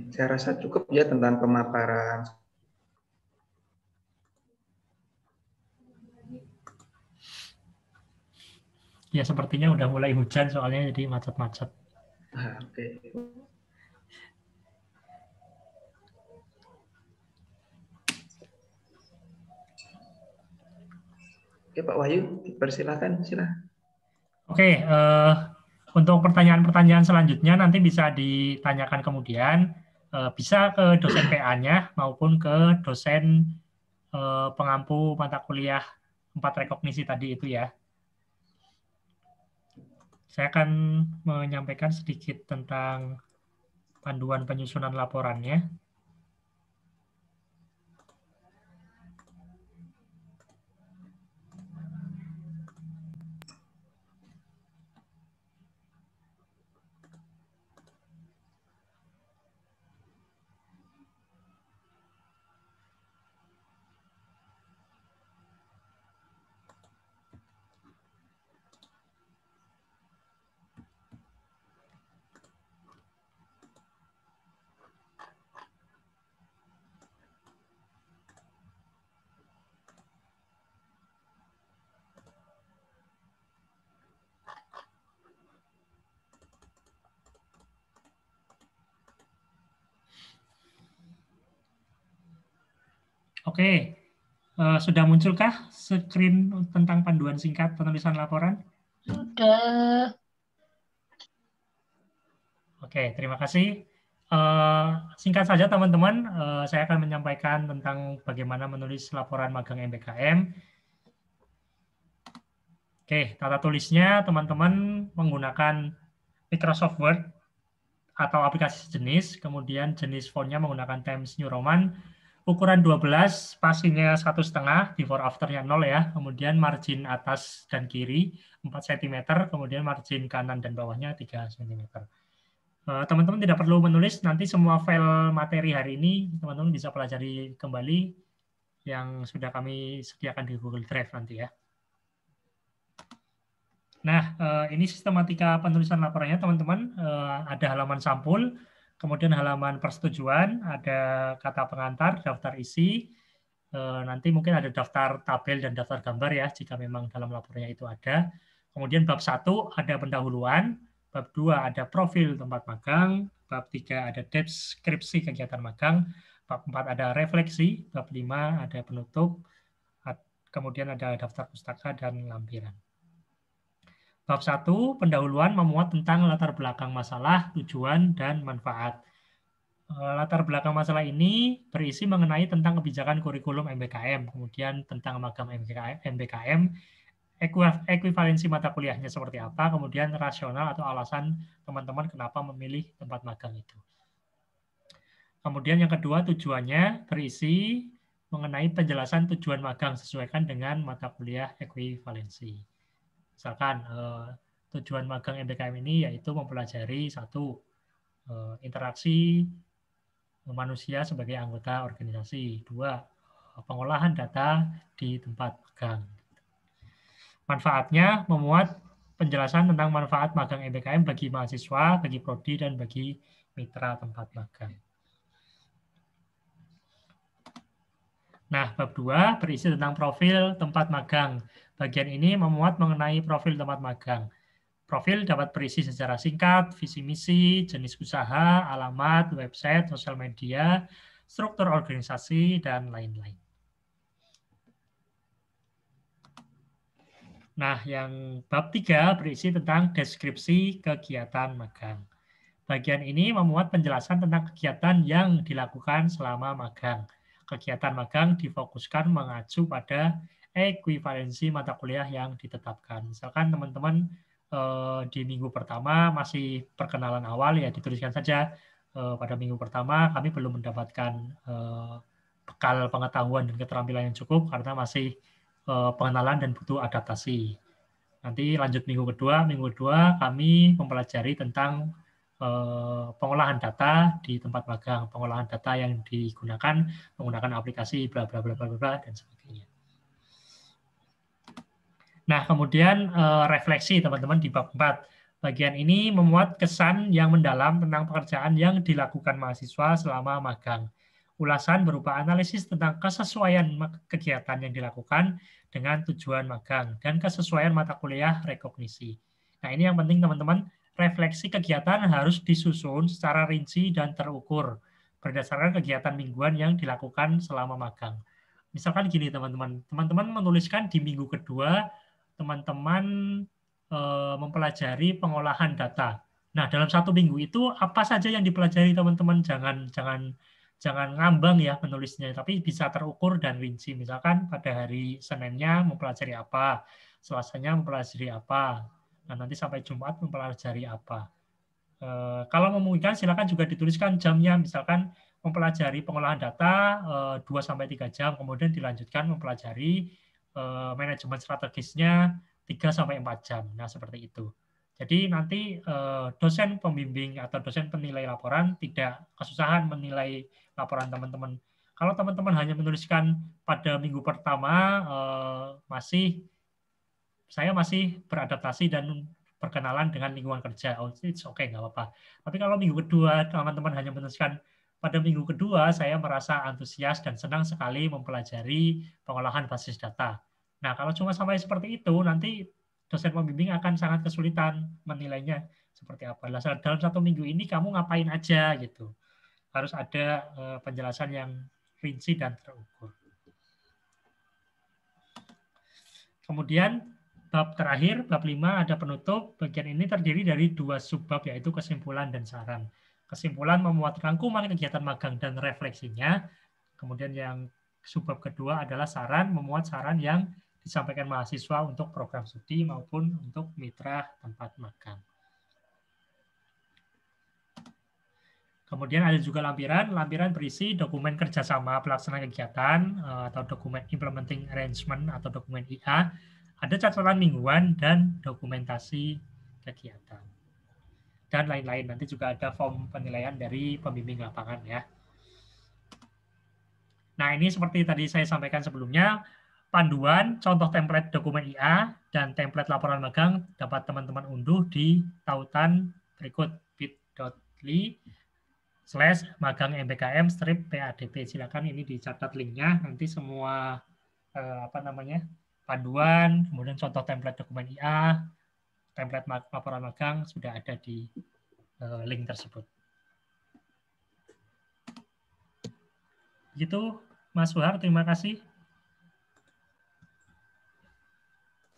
Saya rasa cukup ya tentang pemaparan. Ya sepertinya udah mulai hujan soalnya jadi macet-macet. Oke. Oke Pak Wahyu, dipersilakan. Oke, untuk pertanyaan-pertanyaan selanjutnya nanti bisa ditanyakan kemudian, bisa ke dosen PA-nya maupun ke dosen pengampu mata kuliah 4 rekognisi tadi itu ya. Saya akan menyampaikan sedikit tentang panduan penyusunan laporannya. Oke, sudah munculkah screen tentang panduan singkat penulisan laporan? Sudah. Oke, terima kasih. Singkat saja teman-teman, saya akan menyampaikan tentang bagaimana menulis laporan magang MBKM. Oke, tata tulisnya teman-teman menggunakan Microsoft Word atau aplikasi sejenis, kemudian jenis fontnya menggunakan Times New Roman, ukuran 12, spasinya 1,5, before after-nya 0 ya, kemudian margin atas dan kiri 4 cm, kemudian margin kanan dan bawahnya 3 cm. Teman-teman tidak perlu menulis, nanti semua file materi hari ini teman-teman bisa pelajari kembali yang sudah kami sediakan di Google Drive nanti ya. Nah, ini sistematika penulisan laporannya teman-teman. Ada halaman sampul, kemudian halaman persetujuan, ada kata pengantar, daftar isi, nanti mungkin ada daftar tabel dan daftar gambar ya, jika memang dalam laporannya itu ada. Kemudian bab 1 ada pendahuluan, bab 2 ada profil tempat magang, bab 3 ada deskripsi kegiatan magang, bab 4 ada refleksi, bab 5 ada penutup, kemudian ada daftar pustaka dan lampiran. Bab 1, pendahuluan memuat tentang latar belakang masalah, tujuan, dan manfaat. Latar belakang masalah ini berisi mengenai tentang kebijakan kurikulum MBKM, kemudian tentang magang MBKM, ekuivalensi mata kuliahnya seperti apa, kemudian rasional atau alasan teman-teman kenapa memilih tempat magang itu. Kemudian yang kedua, tujuannya berisi mengenai penjelasan tujuan magang sesuaikan dengan mata kuliah ekuivalensi. Misalkan tujuan magang MBKM ini yaitu mempelajari 1, interaksi manusia sebagai anggota organisasi, 2, pengolahan data di tempat magang. Manfaatnya memuat penjelasan tentang manfaat magang MBKM bagi mahasiswa, bagi prodi, dan bagi mitra tempat magang. Nah, bab 2 berisi tentang profil tempat magang. Bagian ini memuat mengenai profil tempat magang. Profil dapat berisi secara singkat, visi misi, jenis usaha, alamat, website, sosial media, struktur organisasi, dan lain-lain. Nah, yang bab 3 berisi tentang deskripsi kegiatan magang. Bagian ini memuat penjelasan tentang kegiatan yang dilakukan selama magang. Kegiatan magang difokuskan mengacu pada ekuivalensi mata kuliah yang ditetapkan. Misalkan teman-teman di minggu pertama masih perkenalan awal, ya dituliskan saja pada minggu pertama kami belum mendapatkan bekal pengetahuan dan keterampilan yang cukup karena masih pengenalan dan butuh adaptasi. Nanti lanjut minggu kedua kami mempelajari tentang pengolahan data di tempat magang, pengolahan data yang digunakan menggunakan aplikasi bla bla bla bla bla dan sebagainya. Nah, kemudian refleksi teman-teman di bab 4. Bagian ini memuat kesan yang mendalam tentang pekerjaan yang dilakukan mahasiswa selama magang. Ulasan berupa analisis tentang kesesuaian kegiatan yang dilakukan dengan tujuan magang dan kesesuaian mata kuliah rekognisi. Nah, ini yang penting teman-teman, refleksi kegiatan harus disusun secara rinci dan terukur berdasarkan kegiatan mingguan yang dilakukan selama magang. Misalkan gini teman-teman, teman-teman menuliskan di minggu kedua teman-teman mempelajari pengolahan data. Nah, dalam 1 minggu itu apa saja yang dipelajari teman-teman, jangan ngambang ya menulisnya, tapi bisa terukur dan rinci. Misalkan pada hari Seninnya mempelajari apa, Selasanya mempelajari apa, nah nanti sampai Jumat mempelajari apa. Kalau memungkinkan silakan juga dituliskan jamnya, misalkan mempelajari pengolahan data 2-3 jam, kemudian dilanjutkan mempelajari manajemen strategisnya 3-4 jam. Nah, seperti itu. Jadi nanti dosen pembimbing atau dosen penilai laporan tidak kesusahan menilai laporan teman-teman. Kalau teman-teman hanya menuliskan pada minggu pertama saya masih beradaptasi dan perkenalan dengan lingkungan kerja, it's okay, nggak apa-apa. Tapi kalau minggu kedua teman-teman hanya menuliskan pada minggu kedua saya merasa antusias dan senang sekali mempelajari pengolahan basis data. Nah, kalau cuma sampai seperti itu, nanti dosen pembimbing akan sangat kesulitan menilainya seperti apa. Dalam 1 minggu ini kamu ngapain aja gitu. Harus ada penjelasan yang rinci dan terukur. Kemudian bab terakhir, bab 5 ada penutup. Bagian ini terdiri dari 2 subbab, yaitu kesimpulan dan saran. Kesimpulan memuat rangkuman kegiatan magang dan refleksinya. Kemudian yang subbab kedua adalah saran, memuat saran yang disampaikan mahasiswa untuk program studi maupun untuk mitra tempat magang. Kemudian ada juga lampiran. Lampiran berisi dokumen kerjasama pelaksanaan kegiatan atau dokumen implementing arrangement atau dokumen IA. Ada catatan mingguan dan dokumentasi kegiatan. Dan lain-lain. Nanti juga ada form penilaian dari pembimbing lapangan ya. Nah, ini seperti tadi saya sampaikan sebelumnya, panduan, contoh template dokumen IA, dan template laporan magang dapat teman-teman unduh di tautan berikut bit.ly/magang-mbkm-PADP. Silakan ini dicatat linknya, nanti semua panduan, kemudian contoh template dokumen IA, template laporan magang sudah ada di link tersebut. Begitu, Mas Suhar, terima kasih.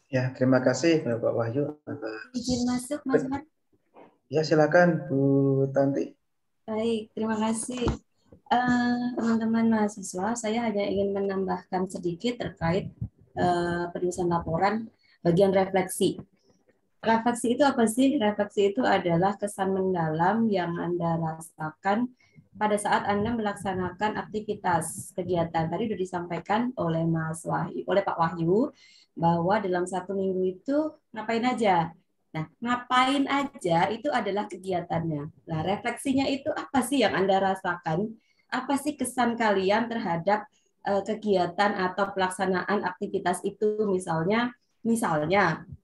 Ya, terima kasih Bapak Wahyu. Izin masuk, Mas Suhar. Ya, silakan Bu Tanti. Baik, terima kasih. Teman-teman mahasiswa, saya hanya ingin menambahkan sedikit terkait penulisan laporan bagian refleksi. Refleksi itu apa sih? Refleksi itu adalah kesan mendalam yang Anda rasakan pada saat Anda melaksanakan aktivitas kegiatan. Tadi sudah disampaikan oleh Pak Wahyu bahwa dalam 1 minggu itu ngapain aja. Nah, ngapain aja itu adalah kegiatannya. Nah, refleksinya itu apa sih yang Anda rasakan? Apa sih kesan kalian terhadap kegiatan atau pelaksanaan aktivitas itu? Misalnya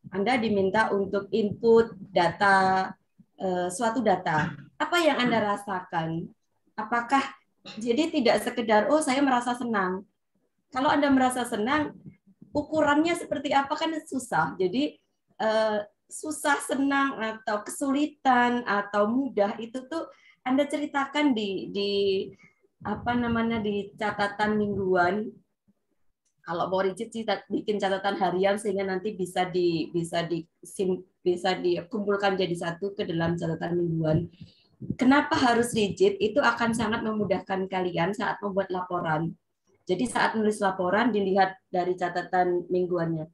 Anda diminta untuk input data, suatu data. Apa yang Anda rasakan? Apakah jadi tidak sekedar, oh saya merasa senang. Kalau Anda merasa senang, ukurannya seperti apa kan susah. Jadi susah, senang, atau kesulitan, atau mudah, itu tuh Anda ceritakan di catatan mingguan kalau mau rigid sih bikin catatan harian sehingga nanti bisa dikumpulkan jadi satu ke dalam catatan mingguan. Kenapa harus rigid? Itu akan sangat memudahkan kalian saat membuat laporan. Jadi saat menulis laporan dilihat dari catatan mingguannya.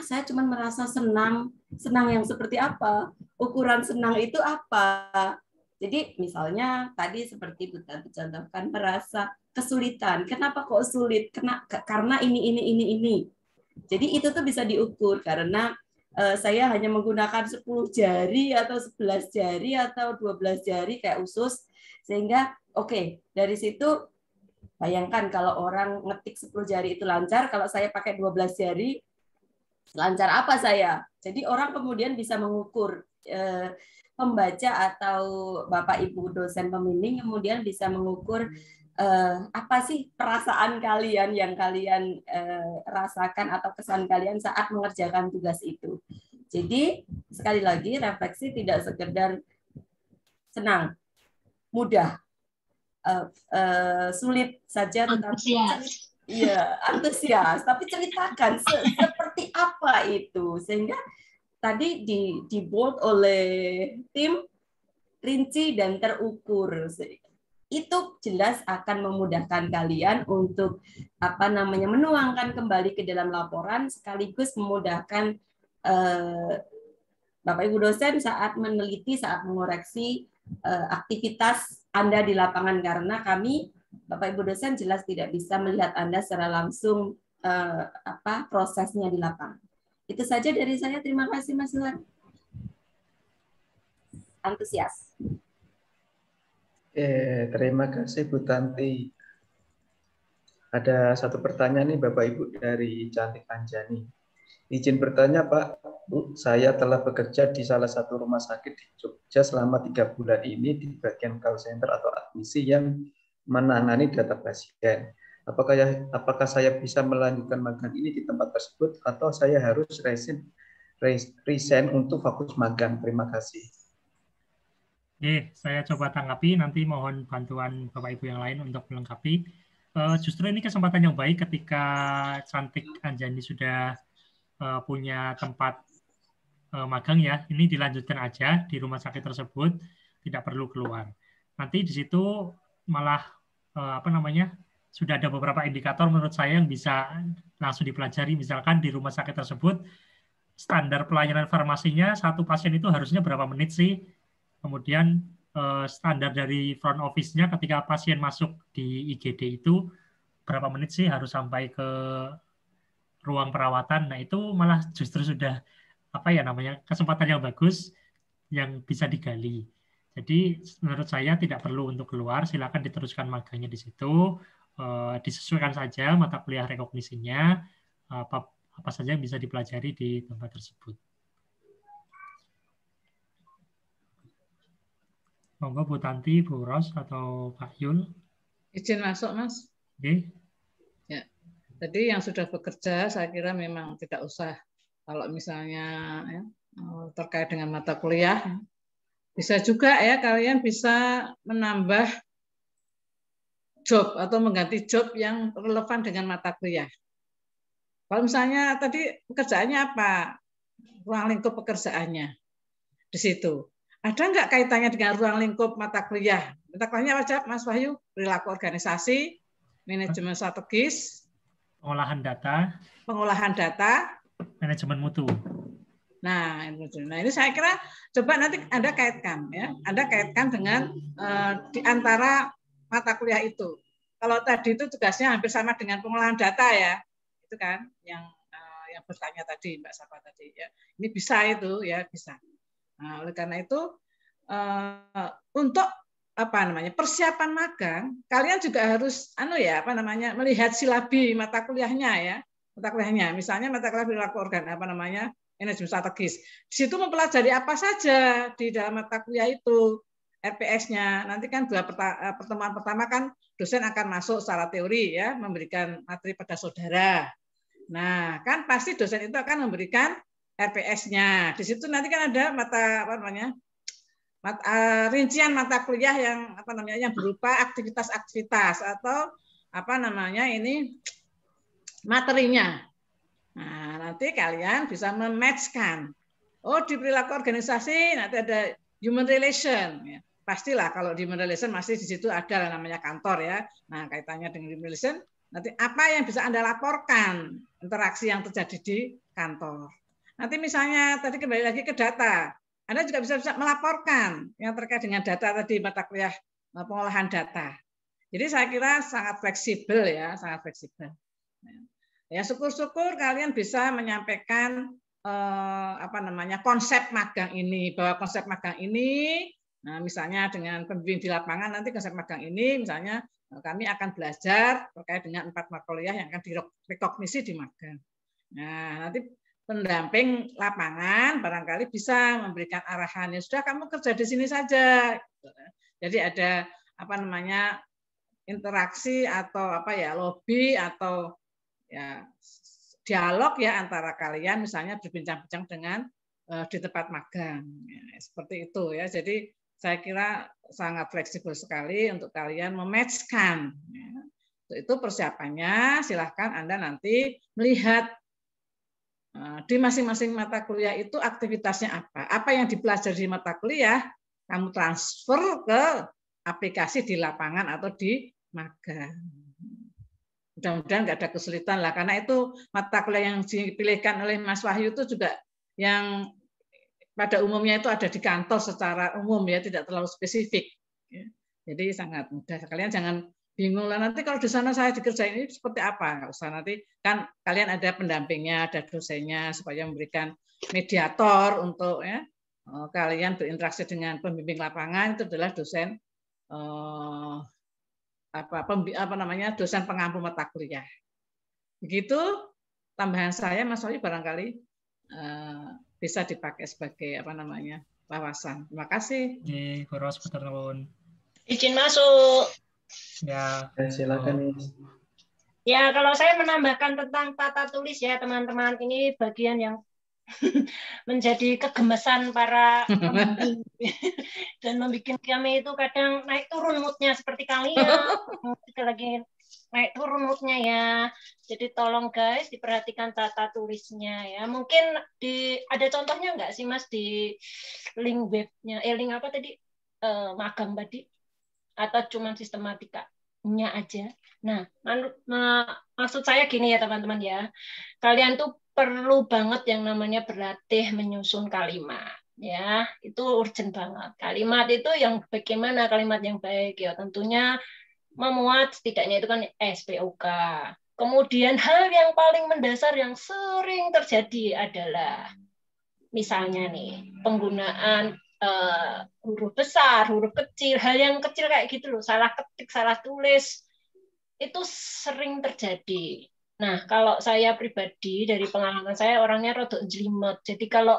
Saya cuma merasa senang. Senang yang seperti apa? Ukuran senang itu apa? Jadi misalnya tadi seperti Bu Tanti contohkan merasa kesulitan. Kenapa kok sulit? Karena ini. Jadi itu tuh bisa diukur karena saya hanya menggunakan 10 jari atau 11 jari atau 12 jari kayak usus. Sehingga dari situ bayangkan kalau orang ngetik 10 jari itu lancar, kalau saya pakai 12 jari, lancar apa saya? Jadi orang kemudian bisa mengukur, pembaca atau Bapak Ibu dosen pembimbing kemudian bisa mengukur apa sih perasaan kalian yang kalian rasakan atau kesan kalian saat mengerjakan tugas itu. Jadi sekali lagi refleksi tidak sekedar senang, mudah, sulit saja, tetapi antusias, tapi ceritakan seperti apa itu sehingga tadi di bold oleh tim rinci dan terukur. Itu jelas akan memudahkan kalian untuk menuangkan kembali ke dalam laporan sekaligus memudahkan Bapak Ibu dosen saat meneliti, saat mengoreksi aktivitas Anda di lapangan karena kami Bapak Ibu dosen jelas tidak bisa melihat Anda secara langsung prosesnya di lapangan. Itu saja dari saya. Terima kasih Mas Luan. Antusias. Terima kasih Bu Tanti. Ada satu pertanyaan nih Bapak Ibu dari Cantik Anjani. Izin bertanya Pak, Bu, saya telah bekerja di salah satu rumah sakit di Jogja selama 3 bulan ini di bagian call center atau admisi yang menangani data pasien. Apakah saya bisa melanjutkan magang ini di tempat tersebut atau saya harus resign untuk fokus magang? Terima kasih. Saya coba tanggapi, nanti mohon bantuan Bapak Ibu yang lain untuk melengkapi. Justru ini kesempatan yang baik ketika Cantik Anjani sudah punya tempat magang ya, ini dilanjutkan aja di rumah sakit tersebut, tidak perlu keluar. Nanti di situ malah sudah ada beberapa indikator menurut saya yang bisa langsung dipelajari. Misalkan di rumah sakit tersebut standar pelayanan farmasinya satu pasien itu harusnya berapa menit sih? Kemudian standar dari front office-nya ketika pasien masuk di IGD itu berapa menit sih harus sampai ke ruang perawatan. Nah, itu malah justru sudah kesempatan yang bagus yang bisa digali. Jadi menurut saya tidak perlu untuk keluar, silakan diteruskan magangnya di situ, disesuaikan saja mata kuliah rekognisinya, apa saja yang bisa dipelajari di tempat tersebut. Monggo Bu Tanti, Bu Ros, atau Pak Yul. Izin masuk, Mas. Oke. Ya. Jadi yang sudah bekerja, saya kira memang tidak usah. Kalau misalnya terkait dengan mata kuliah, bisa juga ya kalian bisa menambah job atau mengganti job yang relevan dengan mata kuliah. Kalau misalnya tadi pekerjaannya apa? Ruang lingkup pekerjaannya. Di situ. Ada nggak kaitannya dengan ruang lingkup mata kuliah? Mata kuliahnya apa, Mas Wahyu? Perilaku organisasi, manajemen strategis, pengolahan data, manajemen mutu. Nah, ini saya kira coba nanti Anda kaitkan ya. Anda kaitkan dengan di antara mata kuliah itu. Kalau tadi itu tugasnya hampir sama dengan pengolahan data ya. Itu kan yang bertanya tadi Mbak Sapa tadi ya. Ini bisa itu ya, bisa. Nah, oleh karena itu untuk persiapan magang, kalian juga harus melihat silabi mata kuliahnya ya. Mata kuliahnya, misalnya mata kuliah perilaku manajemen strategis. Di situ mempelajari apa saja di dalam mata kuliah itu, RPS-nya. Nanti kan pertemuan pertama kan dosen akan masuk secara teori ya, memberikan materi pada saudara. Nah, kan pasti dosen itu akan memberikan RPS-nya. Di situ nanti kan ada rincian mata kuliah yang berupa aktivitas-aktivitas atau materinya. Nah, nanti kalian bisa mematchkan. Oh, di perilaku organisasi nanti ada human relation. Ya. Pastilah kalau di human relation masih di situ ada namanya kantor ya. Nah, kaitannya dengan human relation, nanti apa yang bisa Anda laporkan interaksi yang terjadi di kantor. Nanti misalnya tadi kembali lagi ke data. Anda juga bisa melaporkan yang terkait dengan data tadi, mata kuliah pengolahan data. Jadi saya kira sangat fleksibel ya, sangat fleksibel. Ya, syukur-syukur kalian bisa menyampaikan konsep magang ini, bahwa konsep magang ini, nah misalnya dengan pembimbing di lapangan nanti konsep magang ini, misalnya kami akan belajar terkait dengan 4 mata kuliah yang akan direkognisi di magang. Nah nanti pendamping lapangan barangkali bisa memberikan arahan, ya sudah kamu kerja di sini saja. Jadi ada interaksi atau lobby atau ya dialog ya antara kalian misalnya berbincang-bincang dengan di tempat magang ya, seperti itu ya. Jadi saya kira sangat fleksibel sekali untuk kalian mematchkan ya. Itu persiapannya silahkan Anda nanti melihat di masing-masing mata kuliah itu aktivitasnya apa yang dipelajari di mata kuliah kamu transfer ke aplikasi di lapangan atau di magang. Mudah-mudahan nggak ada kesulitan lah, karena itu mata kuliah yang dipilihkan oleh Mas Wahyu itu juga yang pada umumnya itu ada di kantor secara umum ya, tidak terlalu spesifik. Jadi sangat mudah. Kalian jangan bingung lah nanti kalau di sana saya dikerjain ini seperti apa, nggak usah, nanti kan kalian ada pendampingnya, ada dosennya supaya memberikan mediator untuk ya kalian berinteraksi dengan pembimbing lapangan, itu adalah dosen dosen pengampu mata kuliah. Begitu tambahan saya, Mas Wahyu, barangkali bisa dipakai sebagai wawasan. Terima kasih. Izin masuk. Ya, silakan. Ya, kalau saya menambahkan tentang tata tulis ya teman-teman, ini bagian yang menjadi kegemesan para pembimbing dan membuat kami itu kadang naik turun moodnya seperti kalian, lagi naik turun moodnya ya. Jadi tolong guys diperhatikan tata tulisnya ya. Mungkin ada contohnya nggak sih Mas di link webnya, link apa tadi magang tadi, atau cuma sistematikanya aja? Nah, maksud saya gini ya teman-teman ya, kalian tuh perlu banget yang namanya berlatih menyusun kalimat ya, itu urgent banget. Kalimat itu yang bagaimana kalimat yang baik ya, tentunya memuat setidaknya itu kan SPOK. Kemudian hal yang paling mendasar yang sering terjadi adalah misalnya nih penggunaan huruf besar, huruf kecil, hal yang kecil kayak gitu loh, salah ketik, salah tulis, itu sering terjadi. Nah, kalau saya pribadi dari pengalaman saya orangnya rada jelimet. Jadi kalau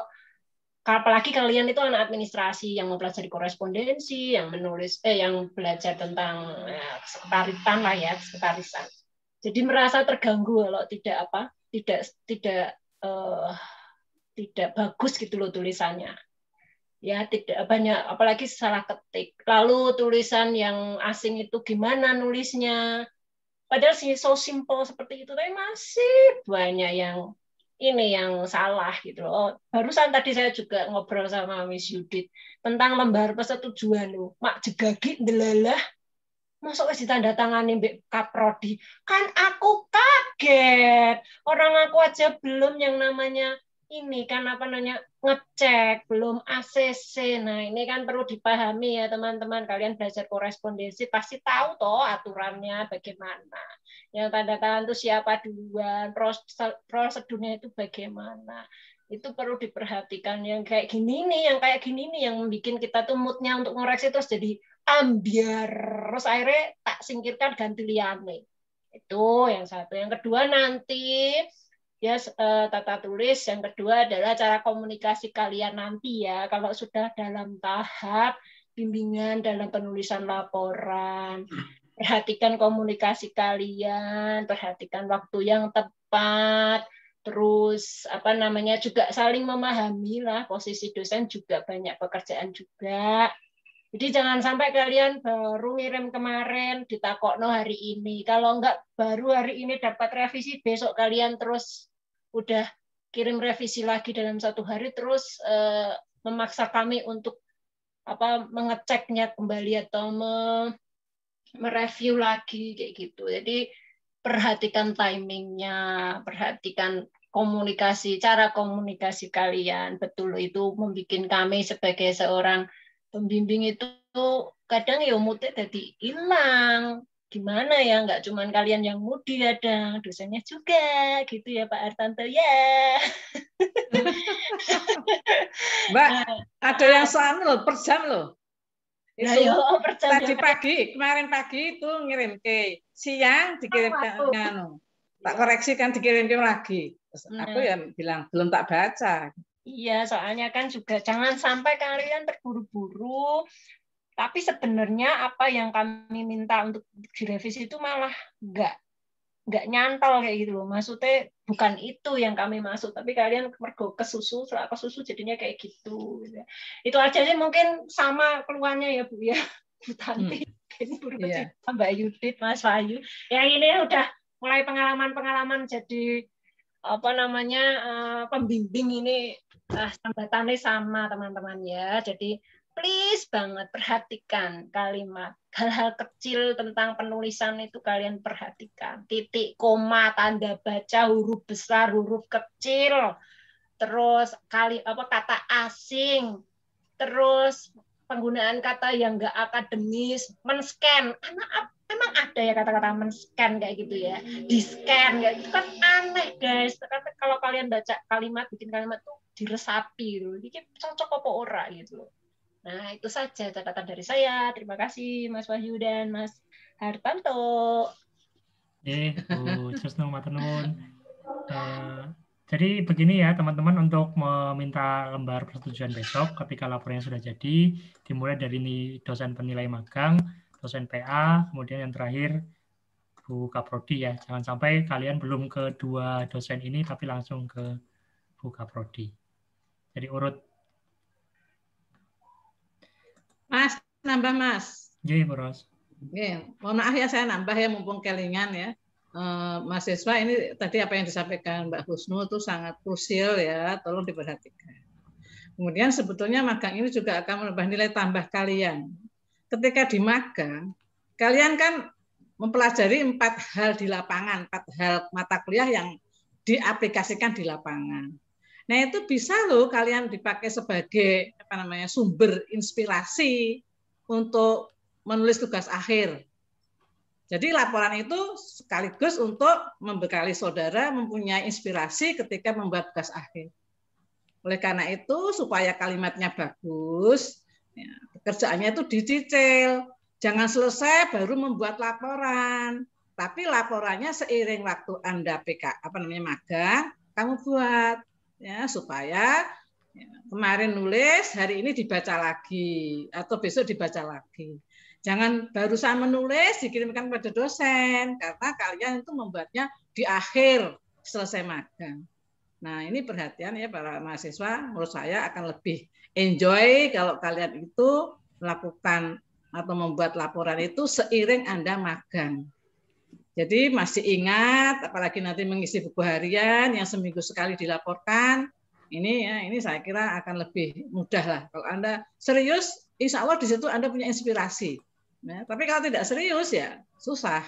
apalagi kalian itu anak administrasi yang mempelajari korespondensi, yang menulis yang belajar tentang sekretaritan lah ya, sekretarisan. Jadi merasa terganggu kalau tidak bagus gitu loh tulisannya. Ya, tidak banyak, apalagi salah ketik. Lalu tulisan yang asing itu gimana nulisnya? Padahal so simple seperti itu, tapi masih banyak yang salah gitu loh. Barusan tadi saya juga ngobrol sama Miss Yudit tentang lembar persetujuan loh. Mak jegagi delalah, masuk wis ditandatangani mbek Kaprodi. Kan aku kaget. Orang aku aja belum yang namanya ini kan ngecek, belum ACC. Nah, ini kan perlu dipahami ya teman-teman. Kalian belajar korespondensi pasti tahu toh aturannya bagaimana. Yang tanda tangan itu siapa duluan, prosedurnya itu bagaimana. Itu perlu diperhatikan. Yang kayak gini nih yang membuat kita tuh moodnya untuk ngoreksi terus jadi ambiar. Terus akhirnya tak singkirkan ganti liane. Itu yang satu. Yang kedua nanti ya tata tulis, yang kedua adalah cara komunikasi kalian nanti ya kalau sudah dalam tahap bimbingan dalam penulisan laporan. Perhatikan komunikasi kalian, perhatikan waktu yang tepat, terus juga saling memahami lah, posisi dosen juga banyak pekerjaan juga. Jadi jangan sampai kalian baru ngirim kemarin ditakokno hari ini. Kalau enggak baru hari ini dapat revisi, besok kalian terus udah kirim revisi lagi dalam 1 hari, terus memaksa kami untuk mengeceknya kembali atau mereview lagi kayak gitu. Jadi perhatikan timingnya, perhatikan komunikasi, cara komunikasi kalian. Betul, itu membuat kami sebagai seorang pembimbing itu kadang ya moodnya jadi hilang. Gimana ya, nggak cuma kalian yang moody, ada dosennya juga gitu ya Pak Hartanto ya. Mbak, ada yang loh, per jam loh. Itu nah, tadi pagi, kemarin pagi itu ngirim ke, siang dikirim ke tak koreksikan dikirim lagi. Terus aku ya bilang belum tak baca. Iya, soalnya kan juga jangan sampai kalian terburu-buru, tapi sebenarnya apa yang kami minta untuk direvisi itu malah nggak nyantol kayak gitu loh. Maksudnya bukan itu yang kami maksud, tapi kalian mergo kesusu jadinya kayak gitu. Itu aja sih, mungkin sama keluhannya ya Bu ya, Bu Tanti, Mbak Yudit, Mas Wahyu. Yang ini udah mulai pengalaman jadi pembimbing ini, sambatannya sama teman-teman ya. Jadi please banget perhatikan kalimat, hal-hal kecil tentang penulisan itu kalian perhatikan. Titik, koma, tanda baca, huruf besar, huruf kecil, terus kata asing, terus penggunaan kata yang enggak akademis, men-scan. Memang ada ya kata-kata men-scan kayak gitu ya, di-scan kayak gitu kan aneh guys. Karena kalau kalian baca kalimat, bikin kalimat tuh diresapi gitu. Jadi cocok apa ora gitu. Nah, itu saja catatan dari saya. Terima kasih Mas Wahyu dan Mas Hartanto. Bu Jusno Matenun. Jadi begini ya teman-teman, untuk meminta lembar persetujuan besok ketika laporannya sudah jadi, dimulai dari dosen penilai magang, dosen PA, kemudian yang terakhir Bu Kaprodi ya. Jangan sampai kalian belum ke 2 dosen ini tapi langsung ke Bu Kaprodi. Jadi urut. Mas, nambah Mas. Iya, Bu Ros. Mohon maaf ya, saya nambah ya mumpung kelingan ya. Mahasiswa ini tadi apa yang disampaikan Mbak Husnu itu sangat krusial ya, tolong diperhatikan. Kemudian sebetulnya magang ini juga akan menambah nilai tambah kalian. Ketika di magang, kalian kan mempelajari 4 hal di lapangan, 4 hal mata kuliah yang diaplikasikan di lapangan. Nah, itu bisa loh kalian dipakai sebagai sumber inspirasi untuk menulis tugas akhir. Jadi laporan itu sekaligus untuk membekali saudara mempunyai inspirasi ketika membuat tugas akhir. Oleh karena itu, supaya kalimatnya bagus, ya, pekerjaannya itu dicicil. Jangan selesai baru membuat laporan. Tapi laporannya seiring waktu Anda magang, kamu buat ya supaya kemarin nulis, hari ini dibaca lagi atau besok dibaca lagi. Jangan barusan menulis dikirimkan pada dosen karena kalian itu membuatnya di akhir selesai magang. Nah, ini perhatian ya para mahasiswa, menurut saya akan lebih enjoy kalau kalian itu melakukan atau membuat laporan itu seiring Anda magang. Jadi masih ingat, apalagi nanti mengisi buku harian yang seminggu sekali dilaporkan, ini saya kira akan lebih mudah lah. Kalau Anda serius, insya Allah di situ Anda punya inspirasi. Nah, tapi kalau tidak serius ya susah.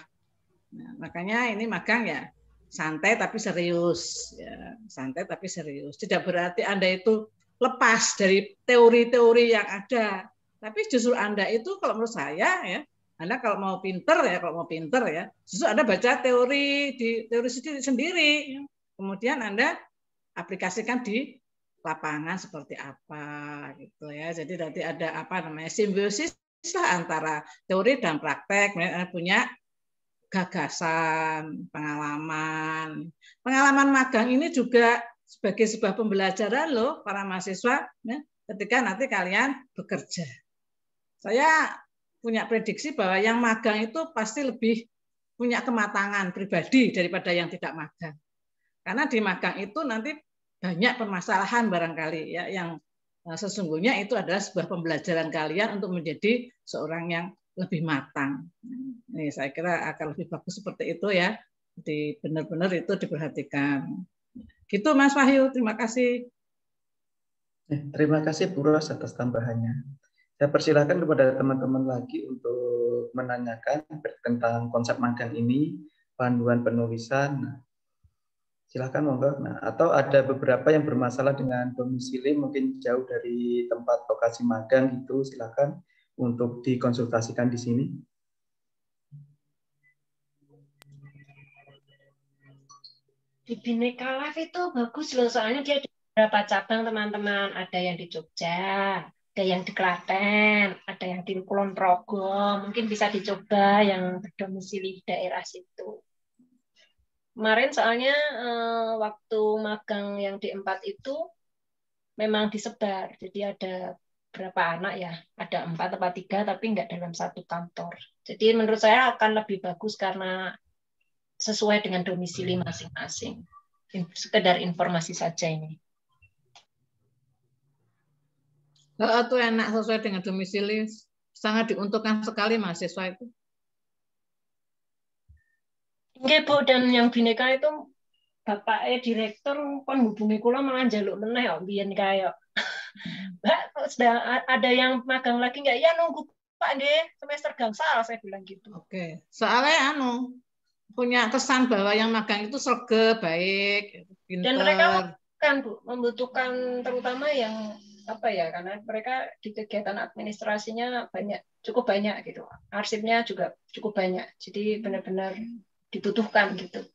Nah, makanya ini magang ya santai tapi serius, ya santai tapi serius. Tidak berarti Anda itu lepas dari teori-teori yang ada, tapi justru Anda itu kalau menurut saya ya, Anda kalau mau pinter ya, justru Anda baca teori sendiri, kemudian Anda aplikasikan di lapangan seperti apa gitu ya. Jadi nanti ada simbiosis lah antara teori dan praktek. Anda punya gagasan, pengalaman magang ini juga sebagai sebuah pembelajaran loh para mahasiswa ya, ketika nanti kalian bekerja. Saya punya prediksi bahwa yang magang itu pasti lebih punya kematangan pribadi daripada yang tidak magang. Karena di magang itu nanti banyak permasalahan barangkali ya yang sesungguhnya itu adalah sebuah pembelajaran kalian untuk menjadi seorang yang lebih matang. Ini saya kira akan lebih bagus seperti itu ya. Jadi benar-benar itu diperhatikan. Gitu Mas Wahyu, terima kasih. Terima kasih Bu Ros atas tambahannya. Saya persilakan kepada teman-teman lagi untuk menanyakan tentang konsep magang ini, panduan penulisan. Nah, silakan monggo. Nah, atau ada beberapa yang bermasalah dengan domisili, mungkin jauh dari tempat lokasi magang gitu, silakan untuk dikonsultasikan di sini. Di Bhinneka Life itu bagus loh, soalnya dia ada beberapa cabang teman-teman. Ada yang di Jogja, ada yang di Klaten, ada yang di Kulon Progo. Mungkin bisa dicoba yang berdomisili di daerah situ. Kemarin soalnya waktu magang yang di 4 itu memang disebar. Jadi ada berapa anak ya? Ada 4 atau 3, tapi nggak dalam satu kantor. Jadi menurut saya akan lebih bagus karena sesuai dengan domisili masing-masing. Sekedar informasi saja ini. Itu enak sesuai dengan domisili. Sangat diuntungkan sekali mahasiswa itu. Nggih Bu, dan yang Bhinneka itu bapaknya direktur kon hubungi kula malah njaluk meneh kok biyen kaya. Mbak, sudah ada yang magang lagi nggak? Ya nunggu Pak nggih, semester gangsal saya bilang gitu. Oke. Soalnya punya kesan bahwa yang magang itu serge, baik, pintar. Dan mereka kan Bu, membutuhkan terutama yang apa ya, karena mereka di kegiatan administrasinya cukup banyak gitu. Arsipnya juga cukup banyak. Jadi benar-benar dibutuhkan gitu.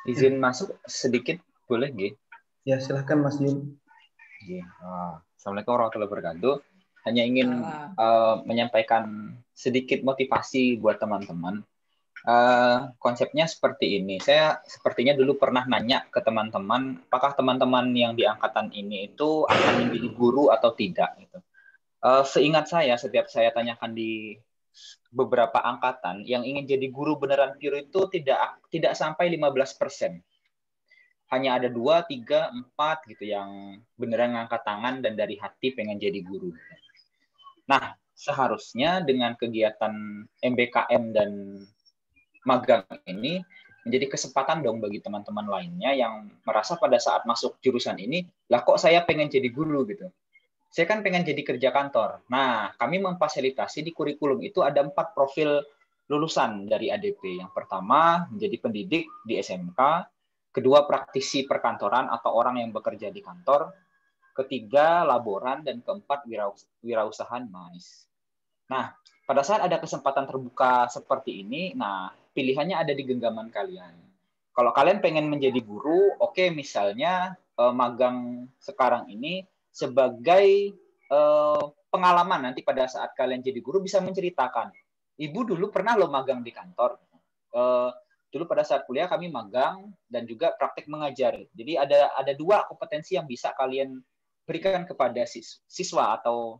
Izin masuk sedikit boleh nggih? Ya, silakan Mas Yun. Assalamualaikum warahmatullahi wabarakatuh. Hanya ingin menyampaikan sedikit motivasi buat teman-teman. Konsepnya seperti ini. Saya sepertinya dulu pernah nanya ke teman-teman, apakah teman-teman yang di angkatan ini itu akan menjadi guru atau tidak? Gitu. Seingat saya, setiap saya tanyakan di beberapa angkatan, yang ingin jadi guru beneran pure itu tidak sampai 15%. Hanya ada 2, 3, 4 gitu yang beneran ngangkat tangan dan dari hati pengen jadi guru. Nah, seharusnya dengan kegiatan MBKM dan magang ini menjadi kesempatan dong bagi teman-teman lainnya yang merasa pada saat masuk jurusan ini, lah kok saya pengen jadi guru gitu. Saya kan pengen jadi kerja kantor. Nah, kami memfasilitasi di kurikulum itu ada 4 profil lulusan dari ADP. Yang pertama, menjadi pendidik di SMK. Kedua, praktisi perkantoran atau orang yang bekerja di kantor. Ketiga, laboran. Dan keempat, wirausaha mais. Nah, pada saat ada kesempatan terbuka seperti ini, nah pilihannya ada di genggaman kalian. Kalau kalian pengen menjadi guru, oke, misalnya magang sekarang ini sebagai pengalaman nanti pada saat kalian jadi guru bisa menceritakan. Ibu dulu pernah lo magang di kantor. Dulu pada saat kuliah kami magang dan juga praktek mengajar. Jadi ada 2 kompetensi yang bisa kalian berikan kepada siswa atau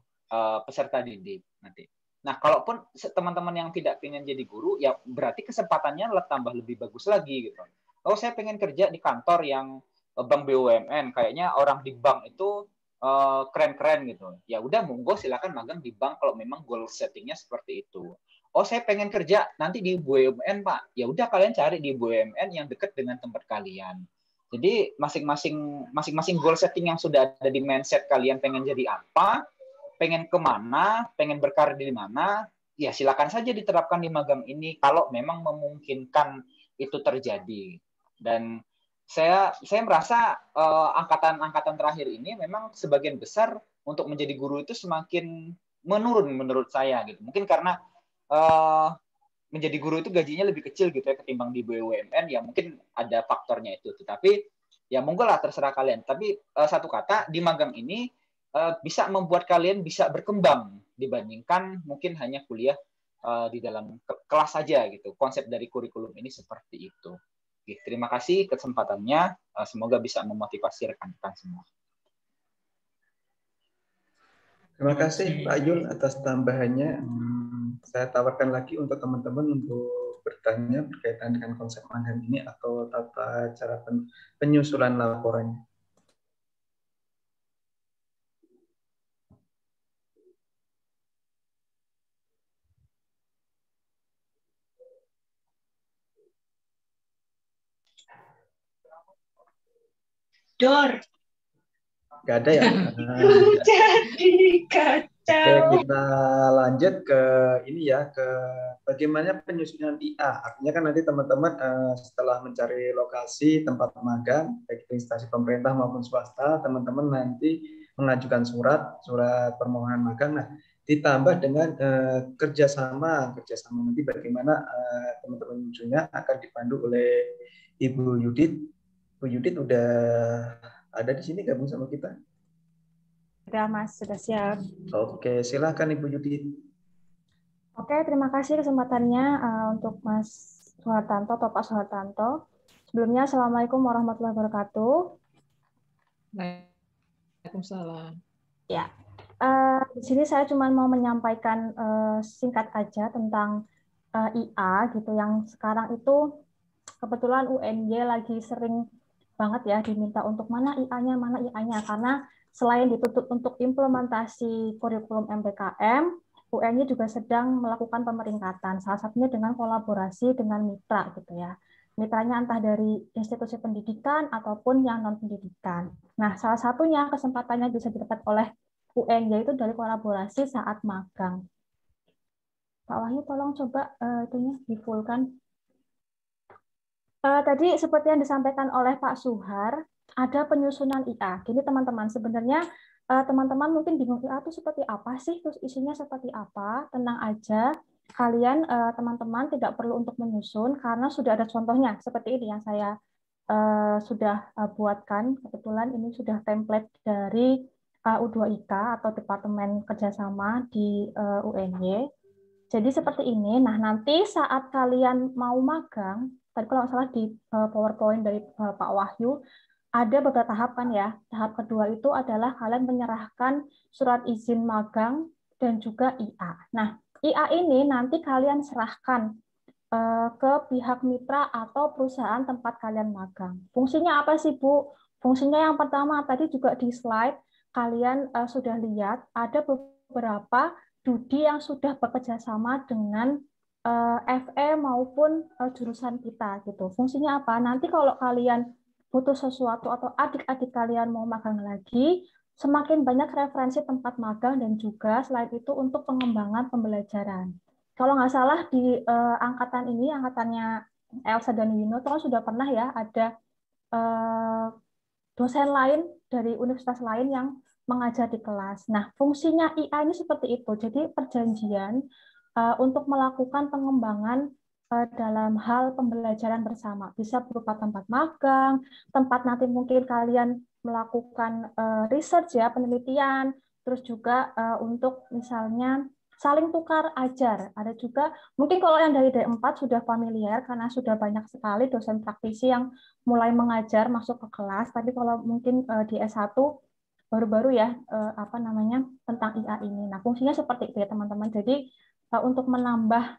peserta didik nanti. Nah, kalaupun teman-teman yang tidak pengen jadi guru, ya berarti kesempatannya tambah lebih bagus lagi gitu. Oh, saya pengen kerja di kantor yang bank BUMN, kayaknya orang di bank itu keren-keren gitu. Ya udah, monggo silakan magang di bank kalau memang goal settingnya seperti itu. Oh, saya pengen kerja nanti di BUMN, Pak. Ya udah, kalian cari di BUMN yang dekat dengan tempat kalian. Jadi masing-masing goal setting yang sudah ada di mindset kalian pengen jadi apa, pengen kemana, pengen berkarir di mana, ya silakan saja diterapkan di magang ini kalau memang memungkinkan itu terjadi. Dan saya merasa angkatan terakhir ini memang sebagian besar untuk menjadi guru itu semakin menurun menurut saya gitu. Mungkin karena menjadi guru itu gajinya lebih kecil gitu ya ketimbang di BUMN, ya mungkin ada faktornya itu. Tetapi ya monggo lah, terserah kalian. Tapi satu kata, di magang ini bisa membuat kalian bisa berkembang dibandingkan mungkin hanya kuliah di dalam kelas saja gitu. Konsep dari kurikulum ini seperti itu. Oke, terima kasih kesempatannya. Semoga bisa memotivasi rekan-rekan semua. Terima kasih Pak Yun atas tambahannya. Saya tawarkan lagi untuk teman-teman untuk bertanya berkaitan dengan konsep magang ini atau tata cara penyusulan laporannya. Dor. Nggak ada ya? Jadi kacau. Oke, kita lanjut ke ini ya, ke bagaimana penyusunan IA. Artinya kan nanti teman-teman setelah mencari lokasi tempat magang, baik itu instansi pemerintah maupun swasta, teman-teman nanti mengajukan surat permohonan magang. Nah, ditambah dengan kerjasama nanti bagaimana teman-teman menyusunnya akan dipandu oleh Ibu Yudit. Bu Yudit udah ada di sini gabung sama kita? Sudah Mas, sudah siap. Oke, silakan Ibu Yudit. Oke, terima kasih kesempatannya untuk Mas Suhartanto atau Pak Suhartanto. Sebelumnya, Assalamualaikum warahmatullahi wabarakatuh. Waalaikumsalam. Ya, di sini saya cuma mau menyampaikan singkat aja tentang IA gitu, yang sekarang itu kebetulan UNY lagi sering banget ya diminta untuk mana IA-nya, karena selain dituntut untuk implementasi kurikulum MPKM, UNY juga sedang melakukan pemeringkatan, salah satunya dengan kolaborasi dengan mitra gitu ya. Mitranya entah dari institusi pendidikan ataupun yang non-pendidikan. Nah, salah satunya kesempatannya bisa didapat oleh UNY itu dari kolaborasi saat magang. Pak Wahyu, tolong coba itunya di-full-kan. Tadi seperti yang disampaikan oleh Pak Suhar, ada penyusunan IA. Gini teman-teman, sebenarnya teman-teman mungkin bingung IA itu seperti apa sih, terus isinya seperti apa. Tenang aja, kalian teman-teman tidak perlu untuk menyusun karena sudah ada contohnya seperti ini yang saya sudah buatkan. Kebetulan ini sudah template dari U2IK atau Departemen Kerjasama di UNY. Jadi seperti ini. Nah, nanti saat kalian mau magang, tadi kalau nggak salah di PowerPoint dari Pak Wahyu, ada beberapa tahapan ya. Tahap kedua itu adalah kalian menyerahkan surat izin magang dan juga IA. Nah, IA ini nanti kalian serahkan ke pihak mitra atau perusahaan tempat kalian magang. Fungsinya apa sih, Bu? Fungsinya yang pertama, tadi juga di slide, kalian sudah lihat, ada beberapa studi yang sudah bekerja sama dengan FE maupun jurusan kita gitu. Fungsinya apa? Nanti kalau kalian butuh sesuatu atau adik-adik kalian mau magang lagi, semakin banyak referensi tempat magang dan juga selain itu untuk pengembangan pembelajaran. Kalau nggak salah di angkatan ini, angkatannya Elsa dan Wino, kan sudah pernah ya ada dosen lain dari universitas lain yang mengajar di kelas. Nah, fungsinya IA ini seperti itu. Jadi perjanjian untuk melakukan pengembangan dalam hal pembelajaran bersama. Bisa berupa tempat magang, tempat nanti mungkin kalian melakukan research ya, penelitian, terus juga untuk misalnya saling tukar ajar. Ada juga, mungkin kalau yang dari D4 sudah familiar karena sudah banyak sekali dosen praktisi yang mulai mengajar masuk ke kelas, tapi kalau mungkin di S1 baru-baru ya tentang IA ini. Nah, fungsinya seperti itu ya teman-teman. Jadi untuk menambah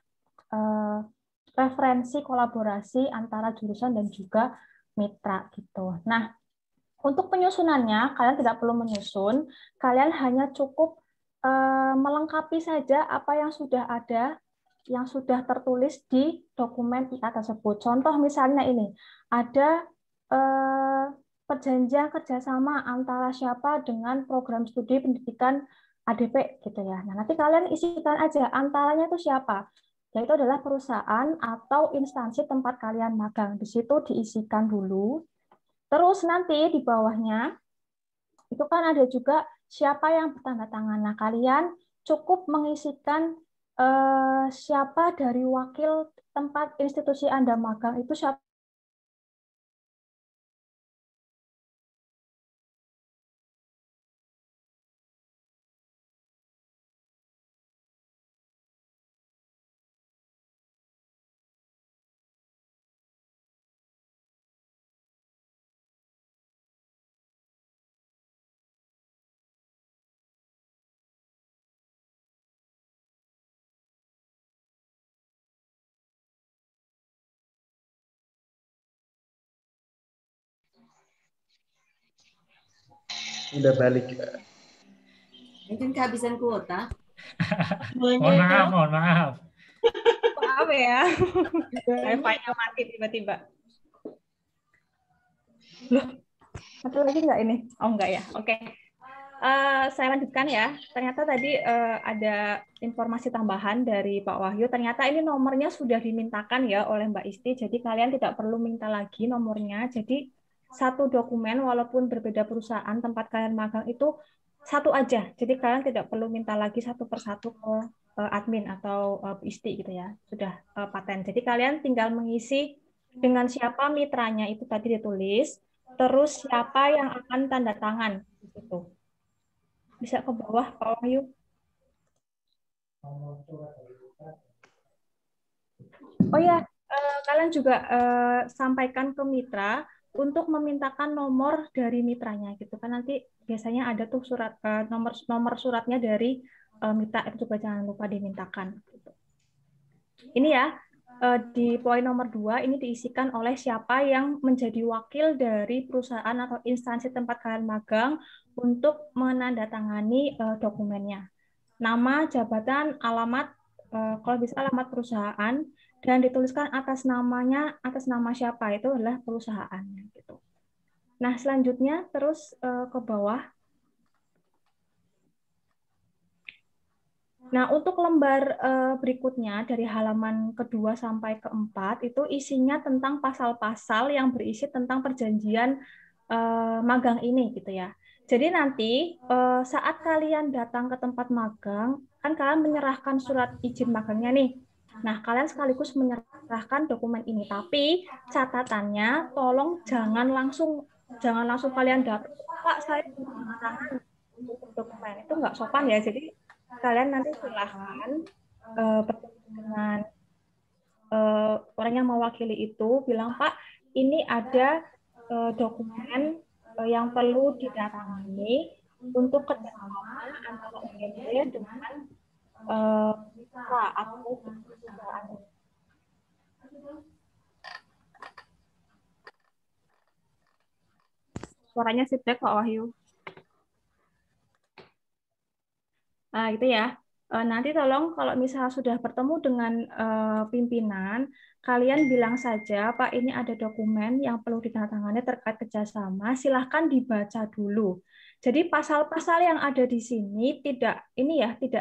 referensi kolaborasi antara jurusan dan juga mitra gitu. Nah, untuk penyusunannya kalian tidak perlu menyusun, kalian hanya cukup melengkapi saja apa yang sudah ada, yang sudah tertulis di dokumen IA tersebut. Contoh misalnya ini, ada perjanjian kerjasama antara siapa dengan program studi pendidikan ADP gitu ya. Nah, nanti kalian isikan aja antaranya itu siapa. Yaitu adalah perusahaan atau instansi tempat kalian magang. Di situ diisikan dulu. Terus nanti di bawahnya itu kan ada juga siapa yang bertanda tangan. Nah, kalian cukup mengisikan siapa dari wakil tempat institusi Anda magang itu siapa. Udah balik. Mungkin kehabisan kuota. Mohon maaf. Maaf ya. Wifi-nya mati tiba-tiba. Loh, Satu lagi nggak ini? Oh enggak ya. Oke. Saya lanjutkan ya. Ternyata tadi ada informasi tambahan dari Pak Wahyu. Ternyata ini nomornya sudah dimintakan ya oleh Mbak Isti. Jadi kalian tidak perlu minta lagi nomornya. Jadi satu dokumen walaupun berbeda perusahaan tempat kalian magang itu satu aja. Jadi kalian tidak perlu minta lagi satu persatu ke admin atau Isti gitu ya. Sudah paten. Jadi kalian tinggal mengisi dengan siapa mitranya itu tadi ditulis. Terus siapa yang akan tanda tangan gitu. Bisa ke bawah, Pak Wahyu. Oh ya, kalian juga sampaikan ke mitra untuk memintakan nomor dari mitranya gitu kan, nanti biasanya ada tuh surat nomor suratnya dari mitra, itu juga jangan lupa dimintakan. Gitu. Ini ya di poin nomor 2 ini diisikan oleh siapa yang menjadi wakil dari perusahaan atau instansi tempat kalian magang untuk menandatangani dokumennya. Nama, jabatan, alamat, kalau bisa alamat perusahaan, dan dituliskan atas namanya, atas nama siapa, itu adalah perusahaannya. Gitu. Nah, selanjutnya terus ke bawah. Nah, untuk lembar berikutnya dari halaman kedua sampai keempat itu isinya tentang pasal-pasal yang berisi tentang perjanjian magang ini gitu ya. Jadi nanti saat kalian datang ke tempat magang, kan kalian menyerahkan surat izin magangnya nih. Nah, kalian sekaligus menyerahkan dokumen ini, tapi catatannya tolong jangan langsung kalian datang, Pak, saya tanda tangan untuk dokumen. Itu nggak sopan ya. Jadi kalian nanti silahkan bertemu dengan orang yang mewakili itu, bilang, Pak, ini ada dokumen yang perlu didatangani untuk kerjasama antara UGD dengan mitra atau perusahaan. Suaranya feedback Pak Wahyu. Nah, itu ya. Nanti tolong kalau misalnya sudah bertemu dengan pimpinan, kalian bilang saja, Pak, ini ada dokumen yang perlu ditandatangani terkait kerjasama, silahkan dibaca dulu. Jadi pasal-pasal yang ada di sini tidak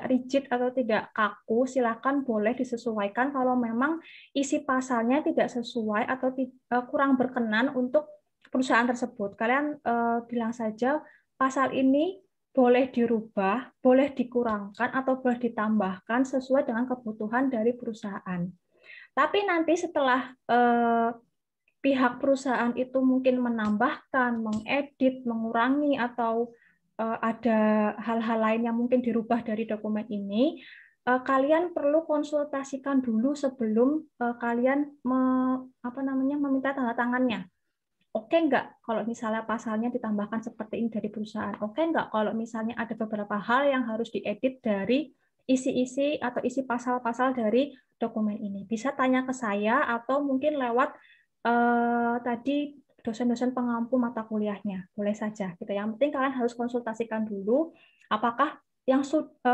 rigid atau tidak kaku, silahkan boleh disesuaikan kalau memang isi pasalnya tidak sesuai atau kurang berkenan untuk perusahaan tersebut. Kalian bilang saja pasal ini boleh dirubah, boleh dikurangkan, atau boleh ditambahkan sesuai dengan kebutuhan dari perusahaan. Tapi nanti setelah pihak perusahaan itu mungkin menambahkan, mengedit, mengurangi, atau ada hal-hal lain yang mungkin dirubah dari dokumen ini, kalian perlu konsultasikan dulu sebelum kalian meminta tanda tangannya. Oke nggak kalau misalnya pasalnya ditambahkan seperti ini dari perusahaan? Oke nggak kalau misalnya ada beberapa hal yang harus diedit dari isi-isi atau isi pasal-pasal dari dokumen ini? Bisa tanya ke saya atau mungkin lewat tadi dosen-dosen pengampu mata kuliahnya. Boleh saja. Gitu. Yang penting kalian harus konsultasikan dulu apakah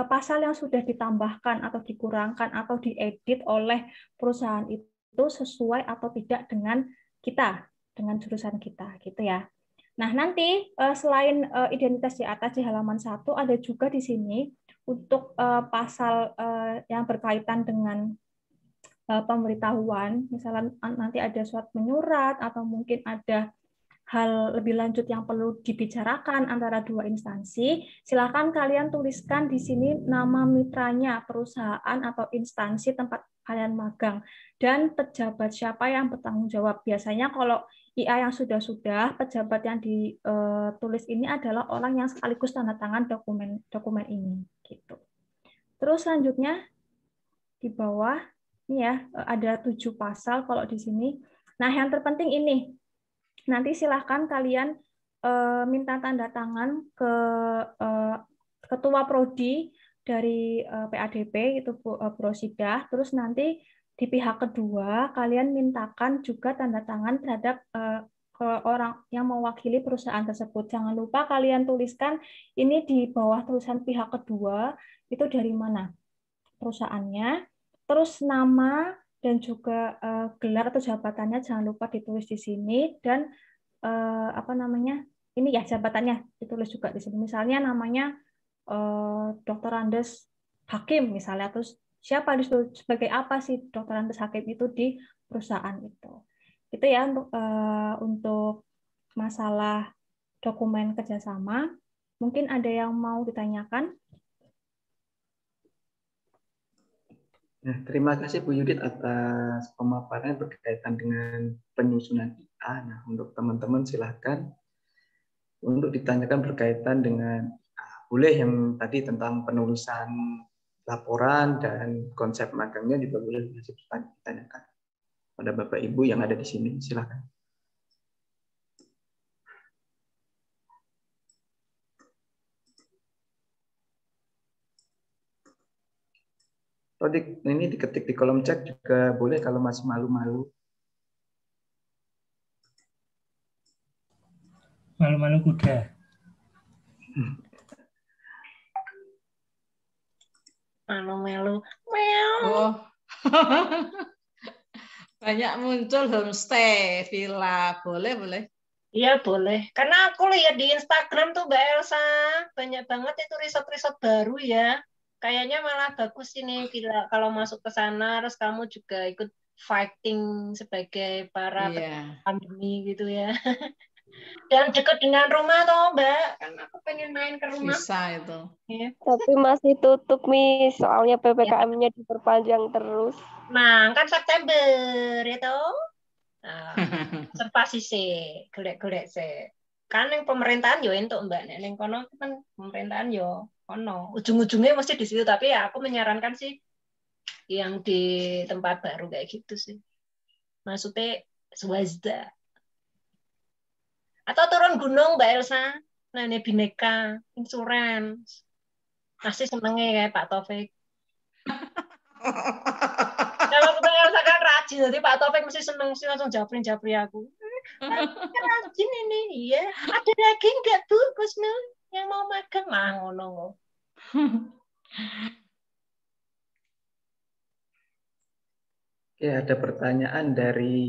pasal yang sudah ditambahkan atau dikurangkan atau diedit oleh perusahaan itu sesuai atau tidak dengan kita, dengan jurusan kita, gitu ya. Nah, nanti selain identitas di atas di halaman 1, ada juga di sini untuk pasal yang berkaitan dengan pemberitahuan, misalnya nanti ada surat menyurat atau mungkin ada hal lebih lanjut yang perlu dibicarakan antara dua instansi, silakan kalian tuliskan di sini nama mitranya, perusahaan atau instansi tempat kalian magang, dan pejabat siapa yang bertanggung jawab. Biasanya kalau IA yang sudah-sudah, pejabat yang ditulis ini adalah orang yang sekaligus tanda tangan dokumen ini. Gitu. Terus selanjutnya di bawah ini ya ada 7 pasal kalau di sini. Nah yang terpenting ini, nanti silahkan kalian minta tanda tangan ke ketua prodi dari PADP itu Prosidah. Terus nanti di pihak kedua kalian mintakan juga tanda tangan terhadap ke orang yang mewakili perusahaan tersebut. Jangan lupa kalian tuliskan ini di bawah tulisan pihak kedua itu dari mana perusahaannya, terus nama dan juga gelar atau jabatannya jangan lupa ditulis di sini, dan ini ya jabatannya ditulis juga di sini. Misalnya namanya Dr. Andes Hakim misalnya, terus siapa disitu, sebagai apa sih Dr. Andes Hakim itu di perusahaan itu. Itu ya untuk masalah dokumen kerjasama. Mungkin ada yang mau ditanyakan? Nah, terima kasih Bu Yudit atas pemaparan berkaitan dengan penyusunan IA. Nah, untuk teman-teman silakan untuk ditanyakan berkaitan dengan boleh yang tadi tentang penulisan laporan dan konsep magangnya juga boleh ditanyakan pada Bapak Ibu yang ada di sini. Silakan. Atau ini diketik di kolom chat juga boleh kalau masih malu-malu. Malu-malu kuda. Malu-malu. Oh. Banyak muncul homestay, villa, boleh. Iya boleh. Karena aku lihat di Instagram tuh Mbak Elsa, banyak banget itu resort-resort baru ya. Kayaknya malah bagus ini kalau masuk ke sana, terus kamu juga ikut fighting sebagai para pandemi gitu ya. Dan dekat dengan rumah toh Mbak, kan aku pengen main ke rumah. Bisa itu. Ya. Tapi masih tutup Miss, soalnya PPKM-nya diperpanjang terus. Nah, kan September ya toh. Nah, observasi sih, golek-golek sih. Kan yang pemerintahan yo entuk Mbak, nek ning kono kan pemerintahan yo ono. Ujung-ujungnya mesti di situ, tapi ya aku menyarankan sih yang di tempat baru kayak gitu sih. Maksudnya swasta. Atau turun gunung Mbak Elsa, nah ini Bineka, insurance. Masih senengnya kayak Pak Taufik. Kalau Mbak Elsa kan rajin, jadi Pak Taufik mesti seneng sih langsung japri aku. Rajin ini, iya. Ada lagi nggak Bu, Kusnu yang mau magang? Nah, ngono. Oke, ada pertanyaan dari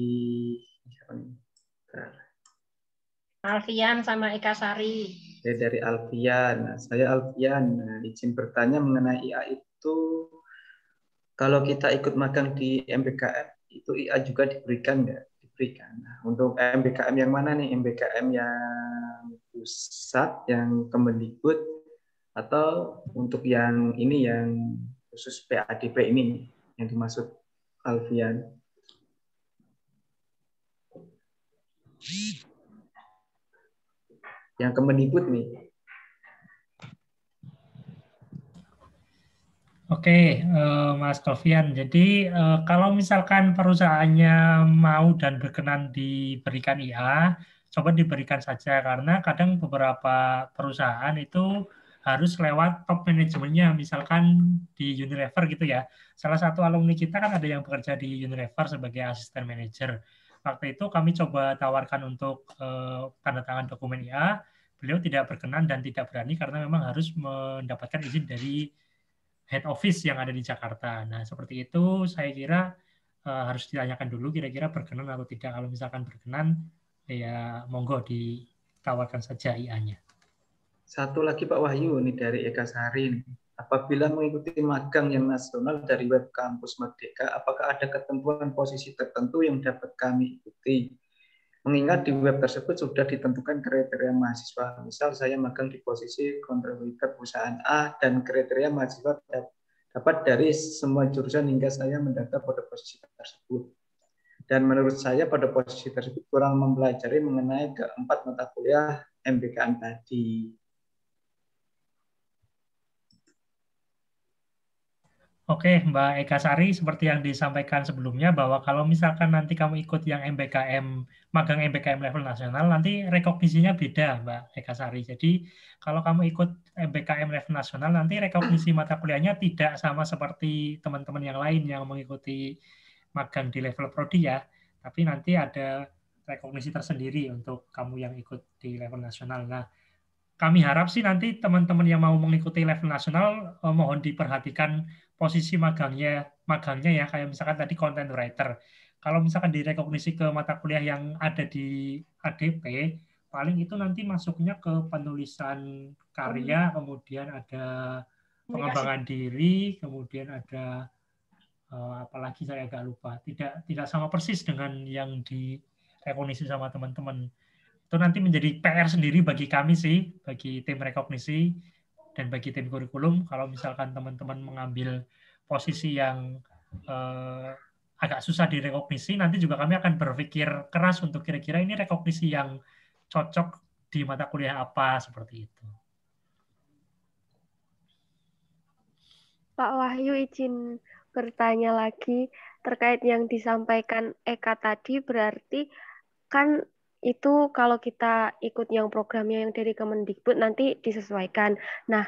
Alfian sama Eka Sari. Dari Alfian. Saya Alfian. Nah, izin bertanya mengenai IA itu, kalau kita ikut magang di MBKM, itu IA juga diberikan nggak? Diberikan. Nah, untuk MBKM yang mana nih? MBKM yang pusat, yang Kemendikbud, atau untuk yang ini yang khusus PADP ini yang dimaksud Alfian? Yang Kemendikbud nih. Oke, Mas Alfian. Jadi kalau misalkan perusahaannya mau dan berkenan diberikan IA, coba diberikan saja karena kadang beberapa perusahaan itu harus lewat top manajemennya, misalkan di Unilever gitu ya. Salah satu alumni kita kan ada yang bekerja di Unilever sebagai asisten manajer. Waktu itu kami coba tawarkan untuk tanda tangan dokumen IA, beliau tidak berkenan dan tidak berani karena memang harus mendapatkan izin dari head office yang ada di Jakarta. Nah, seperti itu saya kira harus ditanyakan dulu kira-kira berkenan atau tidak. Kalau misalkan berkenan, ya monggo ditawarkan saja IA-nya. Satu lagi Pak Wahyu nih dari Eka Sari. Apabila mengikuti magang yang nasional dari web kampus Merdeka, apakah ada ketentuan posisi tertentu yang dapat kami ikuti? Mengingat di web tersebut sudah ditentukan kriteria mahasiswa. Misal saya magang di posisi contributor perusahaan A dan kriteria mahasiswa dapat dari semua jurusan hingga saya mendaftar pada posisi tersebut. Dan menurut saya pada posisi tersebut kurang mempelajari mengenai keempat mata kuliah MBKM tadi. Oke, Mbak Eka Sari, seperti yang disampaikan sebelumnya bahwa kalau misalkan nanti kamu ikut yang MBKM, magang MBKM level nasional, nanti rekognisinya beda, Mbak Eka Sari. Jadi kalau kamu ikut MBKM level nasional, nanti rekognisi mata kuliahnya tidak sama seperti teman-teman yang lain yang mengikuti magang di level prodi ya, tapi nanti ada rekognisi tersendiri untuk kamu yang ikut di level nasional. Nah, kami harap sih nanti teman-teman yang mau mengikuti level nasional mohon diperhatikan posisi magangnya ya, kayak misalkan tadi content writer. Kalau misalkan direkognisi ke mata kuliah yang ada di ADP, paling itu nanti masuknya ke penulisan karya, kemudian ada pengembangan diri, kemudian ada apalagi saya agak lupa. Tidak sama persis dengan yang direkognisi sama teman-teman. Itu nanti menjadi PR sendiri bagi kami sih, bagi tim rekognisi dan bagi tim kurikulum. Kalau misalkan teman-teman mengambil posisi yang agak susah direkognisi, nanti juga kami akan berpikir keras untuk kira-kira ini rekognisi yang cocok di mata kuliah apa, seperti itu. Pak Wahyu izin bertanya lagi terkait yang disampaikan Eka tadi, berarti kan itu kalau kita ikut yang programnya yang dari Kemendikbud nanti disesuaikan. Nah,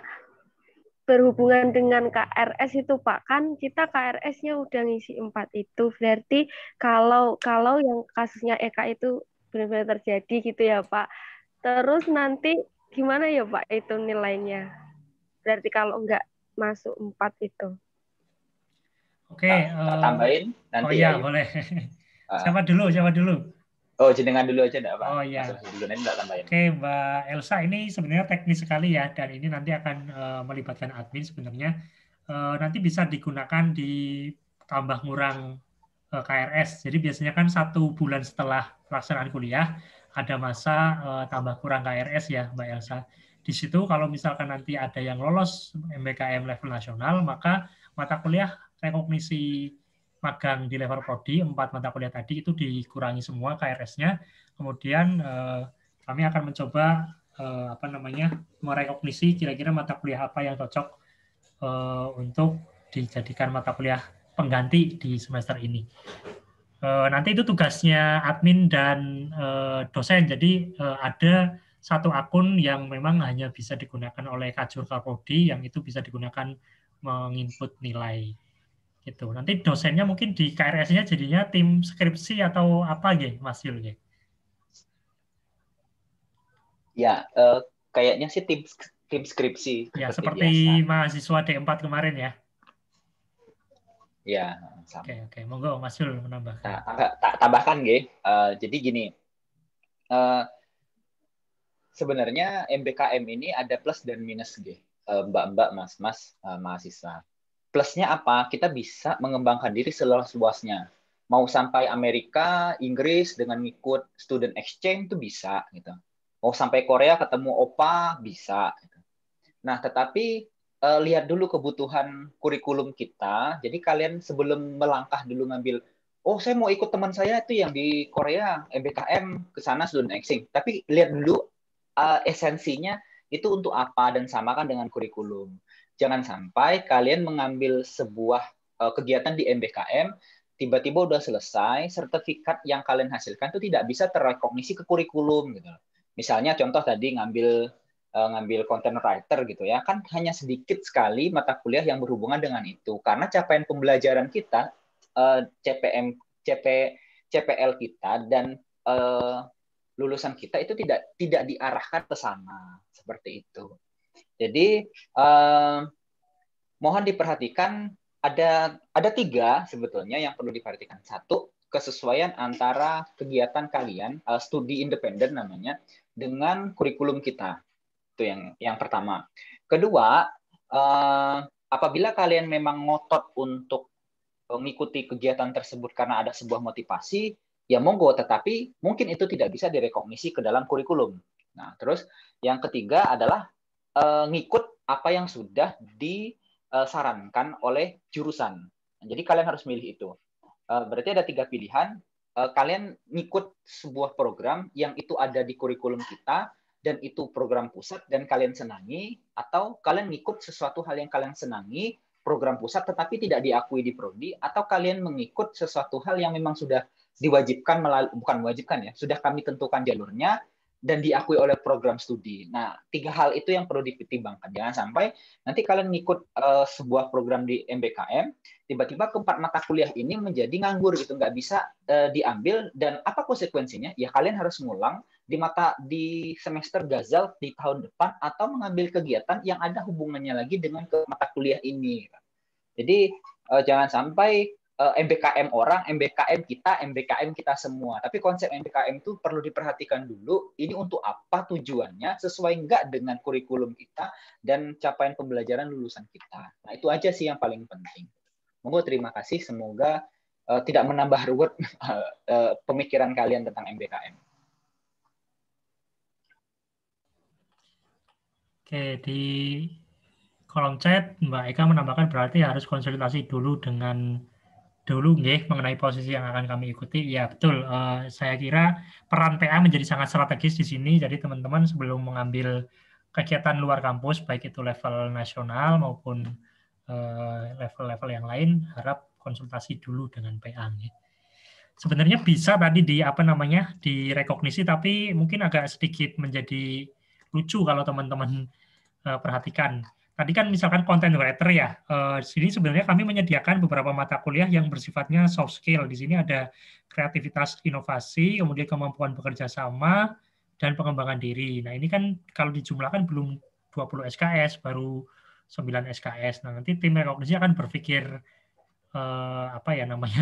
berhubungan dengan KRS itu Pak, kan kita KRS-nya udah ngisi 4 itu, berarti kalau yang kasusnya Eka itu benar-benar terjadi gitu ya Pak, terus nanti gimana ya Pak itu nilainya? Berarti kalau nggak masuk 4 itu. Oke. Tambahin nanti. Oh iya, boleh. Siapa dulu? Oh, jenengan dulu aja enggak, Pak. Oh iya. Dulu nanti enggak tambahin. Oke, Mbak Elsa, ini sebenarnya teknis sekali ya, dan ini nanti akan melibatkan admin sebenarnya. Nanti bisa digunakan di tambah ngurang KRS. Jadi biasanya kan 1 bulan setelah pelaksanaan kuliah ada masa tambah kurang KRS ya, Mbak Elsa. Di situ kalau misalkan nanti ada yang lolos MBKM level nasional, maka mata kuliah rekognisi magang di level prodi 4 mata kuliah tadi itu dikurangi semua KRS-nya. Kemudian kami akan mencoba merekognisi kira-kira mata kuliah apa yang cocok untuk dijadikan mata kuliah pengganti di semester ini. Nanti itu tugasnya admin dan dosen. Jadi ada 1 akun yang memang hanya bisa digunakan oleh Kajur Prodi, yang itu bisa digunakan menginput nilai. Gitu. Nanti dosennya mungkin di KRS-nya jadinya tim skripsi atau apa ya, Mas Yul ya? Ya, kayaknya sih tim skripsi. Ya, seperti biasa. Mahasiswa D4 kemarin ya. Ya, sama. Oke. Monggo Mas Yul menambahkan. Tambahkan, G. Jadi gini, sebenarnya MBKM ini ada plus dan minus, G. Mbak-mbak, mas-mas, mahasiswa. Plusnya apa? Kita bisa mengembangkan diri seluas-luasnya. Mau sampai Amerika, Inggris dengan ngikut student exchange itu bisa. Gitu. Mau sampai Korea ketemu opa, bisa. Gitu. Nah, tetapi lihat dulu kebutuhan kurikulum kita. Jadi kalian sebelum melangkah dulu ngambil, oh saya mau ikut teman saya itu yang di Korea, MBKM, ke sana student exchange. Tapi lihat dulu esensinya itu untuk apa dan samakan dengan kurikulum. Jangan sampai kalian mengambil sebuah kegiatan di MBKM, tiba-tiba udah selesai, sertifikat yang kalian hasilkan itu tidak bisa terrekognisi ke kurikulum. Gitu. Misalnya contoh tadi ngambil content writer gitu ya, kan hanya sedikit sekali mata kuliah yang berhubungan dengan itu. Karena capaian pembelajaran kita, CPL kita dan lulusan kita itu tidak diarahkan ke sana seperti itu. Jadi mohon diperhatikan ada 3 sebetulnya yang perlu diperhatikan. 1, kesesuaian antara kegiatan kalian, studi independen namanya, dengan kurikulum kita. Itu yang pertama. Kedua, apabila kalian memang ngotot untuk mengikuti kegiatan tersebut karena ada sebuah motivasi, ya monggo, tetapi mungkin itu tidak bisa direkognisi ke dalam kurikulum. Nah, terus yang ketiga adalah ngikut apa yang sudah disarankan oleh jurusan. Jadi kalian harus milih itu. Berarti ada 3 pilihan. Kalian ngikut sebuah program yang itu ada di kurikulum kita, dan itu program pusat dan kalian senangi, atau kalian ngikut sesuatu hal yang kalian senangi, program pusat tetapi tidak diakui di prodi, atau kalian mengikut sesuatu hal yang memang sudah diwajibkan, bukan mewajibkan ya, sudah kami tentukan jalurnya dan diakui oleh program studi. Nah, 3 hal itu yang perlu dipertimbangkan. Jangan sampai nanti kalian ngikut sebuah program di MBKM, tiba-tiba ke-4 mata kuliah ini menjadi nganggur gitu, nggak bisa diambil, dan apa konsekuensinya? Ya kalian harus ngulang di semester gazal di tahun depan, atau mengambil kegiatan yang ada hubungannya lagi dengan ke mata kuliah ini. Jadi jangan sampai MBKM orang, MBKM kita semua. Tapi konsep MBKM itu perlu diperhatikan dulu, ini untuk apa tujuannya, sesuai nggak dengan kurikulum kita dan capaian pembelajaran lulusan kita. Nah, itu aja sih yang paling penting. Monggo, terima kasih. Semoga tidak menambah ruwet pemikiran kalian tentang MBKM. Oke, di kolom chat Mbak Eka menambahkan berarti harus konsultasi dulu nggih mengenai posisi yang akan kami ikuti. Ya, betul. Saya kira peran PA menjadi sangat strategis di sini. Jadi teman-teman sebelum mengambil kegiatan luar kampus, baik itu level nasional maupun level-level yang lain, harap konsultasi dulu dengan PA. Sebenarnya bisa tadi direkognisi, tapi mungkin agak sedikit menjadi lucu kalau teman-teman perhatikan. Tadi kan misalkan content writer ya, di sini sebenarnya kami menyediakan beberapa mata kuliah yang bersifatnya soft skill. Di sini ada kreativitas inovasi, kemudian kemampuan bekerja sama, dan pengembangan diri. Nah, ini kan kalau dijumlahkan belum 20 SKS, baru 9 SKS. Nah, nanti tim rekognisi akan berpikir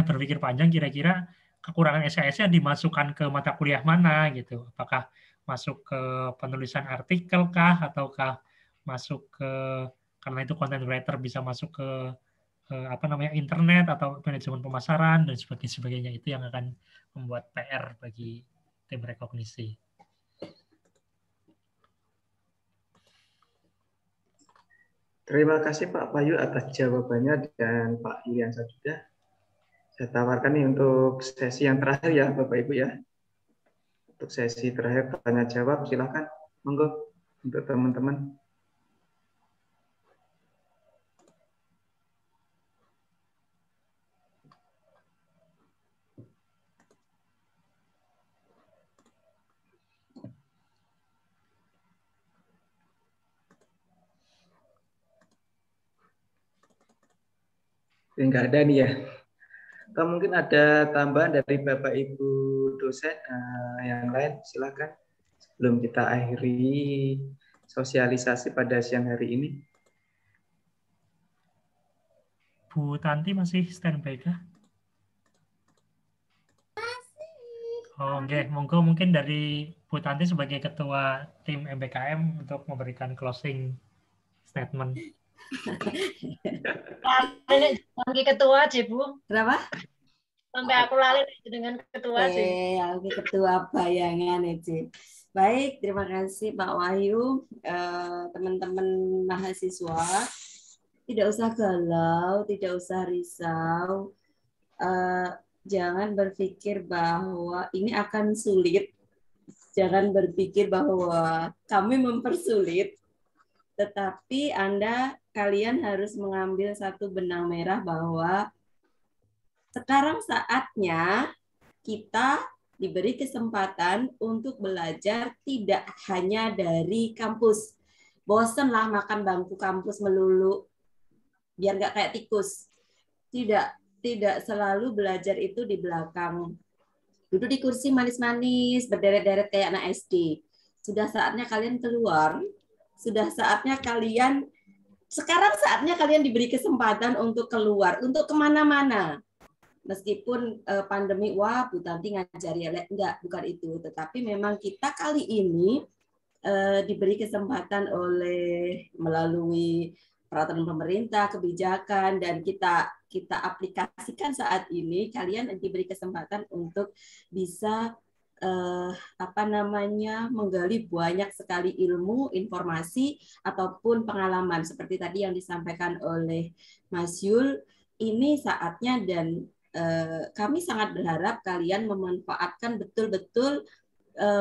berpikir panjang kira-kira kekurangan SKS-nya dimasukkan ke mata kuliah mana gitu. Apakah masuk ke penulisan artikel kah, ataukah masuk ke, karena itu content writer bisa masuk ke internet atau manajemen pemasaran dan sebagainya. Itu yang akan membuat PR bagi tim rekognisi. Terima kasih Pak Bayu atas jawabannya dan Pak Iliansa juga. Saya tawarkan nih untuk sesi yang terakhir ya Bapak Ibu ya. Untuk sesi terakhir tanya jawab, silakan monggo untuk teman-teman. Enggak ada nih ya. Atau mungkin ada tambahan dari Bapak Ibu dosen yang lain, silakan. Sebelum kita akhiri sosialisasi pada siang hari ini. Bu Tanti masih standby kah? Oh, oke. Monggo mungkin dari Bu Tanti sebagai ketua tim MBKM untuk memberikan closing statement. Lagi ketua aja, Bu. Kenapa? Sampai aku lali dengan ketua aja. Aku ketua bayangan aja. Baik, terima kasih Pak Wahyu. Teman-teman mahasiswa, tidak usah galau, tidak usah risau. Jangan berpikir bahwa ini akan sulit. Jangan berpikir bahwa kami mempersulit. Tetapi kalian harus mengambil satu benang merah bahwa sekarang saatnya kita diberi kesempatan untuk belajar tidak hanya dari kampus. Bosenlah makan bangku kampus melulu, biar nggak kayak tikus. Tidak selalu belajar itu di belakang. Duduk di kursi manis-manis, berderet-deret kayak anak SD. Sudah saatnya kalian keluar. Sekarang saatnya kalian diberi kesempatan untuk keluar, untuk kemana-mana. Meskipun pandemi, wah Bu Tanti ngajari, enggak, bukan itu. Tetapi memang kita kali ini diberi kesempatan melalui peraturan pemerintah, kebijakan, dan kita aplikasikan saat ini. Kalian diberi kesempatan untuk bisa menggali banyak sekali ilmu, informasi ataupun pengalaman seperti tadi yang disampaikan oleh Mas Yul. Ini saatnya dan kami sangat berharap kalian memanfaatkan betul-betul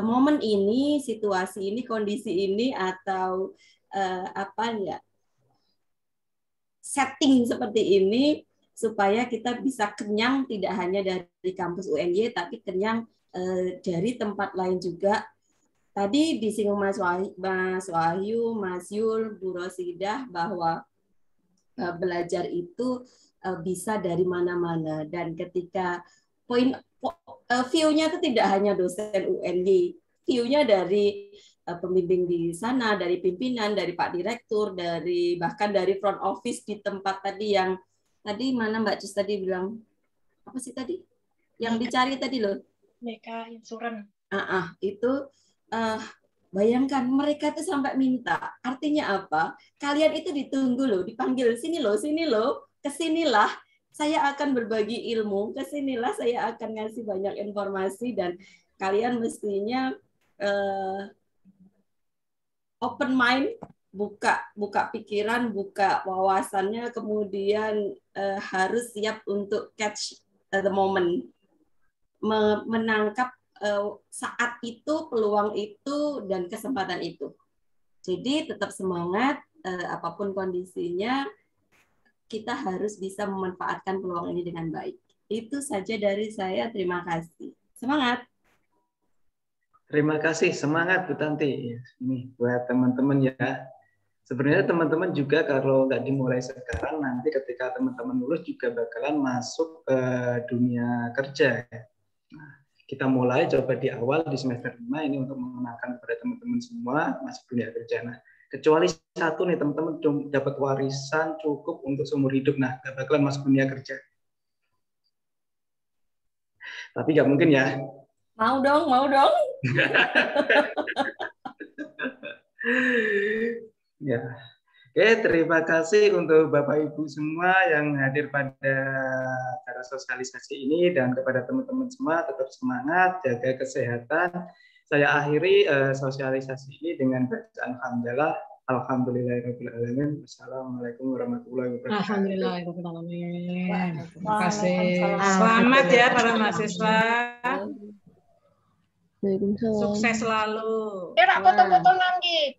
momen ini, situasi ini, kondisi ini, atau setting seperti ini supaya kita bisa kenyang tidak hanya dari kampus UNY tapi kenyang dari tempat lain juga. Tadi disinggung Mas Wahyu, Mas Yul, Bu Rosidah bahwa belajar itu bisa dari mana-mana, dan ketika view-nya itu tidak hanya dosen UNY, view-nya dari pembimbing di sana, dari pimpinan, dari Pak Direktur, bahkan dari front office di tempat tadi mana Mbak Cus tadi bilang apa sih tadi? Yang dicari tadi loh. Mega Insurance. Itu bayangkan mereka tuh sampai minta. Artinya apa? Kalian itu ditunggu loh, dipanggil sini loh, kesinilah. Saya akan berbagi ilmu, kesinilah saya akan ngasih banyak informasi dan kalian mestinya open mind, buka pikiran, buka wawasannya, kemudian harus siap untuk catch the moment, menangkap saat itu, peluang itu, dan kesempatan itu. Jadi tetap semangat, apapun kondisinya, kita harus bisa memanfaatkan peluang ini dengan baik. Itu saja dari saya, terima kasih. Semangat! Terima kasih, semangat Bu Tanti. Ini buat teman-teman ya. Sebenarnya teman-teman juga kalau nggak dimulai sekarang, nanti ketika teman-teman lulus juga bakalan masuk ke dunia kerja. Nah, kita mulai coba di awal di semester 5 ini untuk mengenalkan kepada teman-teman semua masuk dunia kerja. Nah, kecuali satu nih teman-teman dapat warisan cukup untuk seumur hidup. Nah, nggak bakalan masuk dunia kerja. Tapi nggak mungkin ya. Mau dong. Ya. Oke, terima kasih untuk Bapak Ibu semua yang hadir pada acara sosialisasi ini dan kepada teman-teman semua tetap semangat, jaga kesehatan. Saya akhiri sosialisasi ini dengan bacaan hamdalah. Alhamdulillahirrahmanirrahim. Wassalamualaikum warahmatullahi wabarakatuh. Alhamdulillahirrahmanirrahim. Terima kasih. Selamat ya para mahasiswa. Sukses selalu. Foto-foto nanti.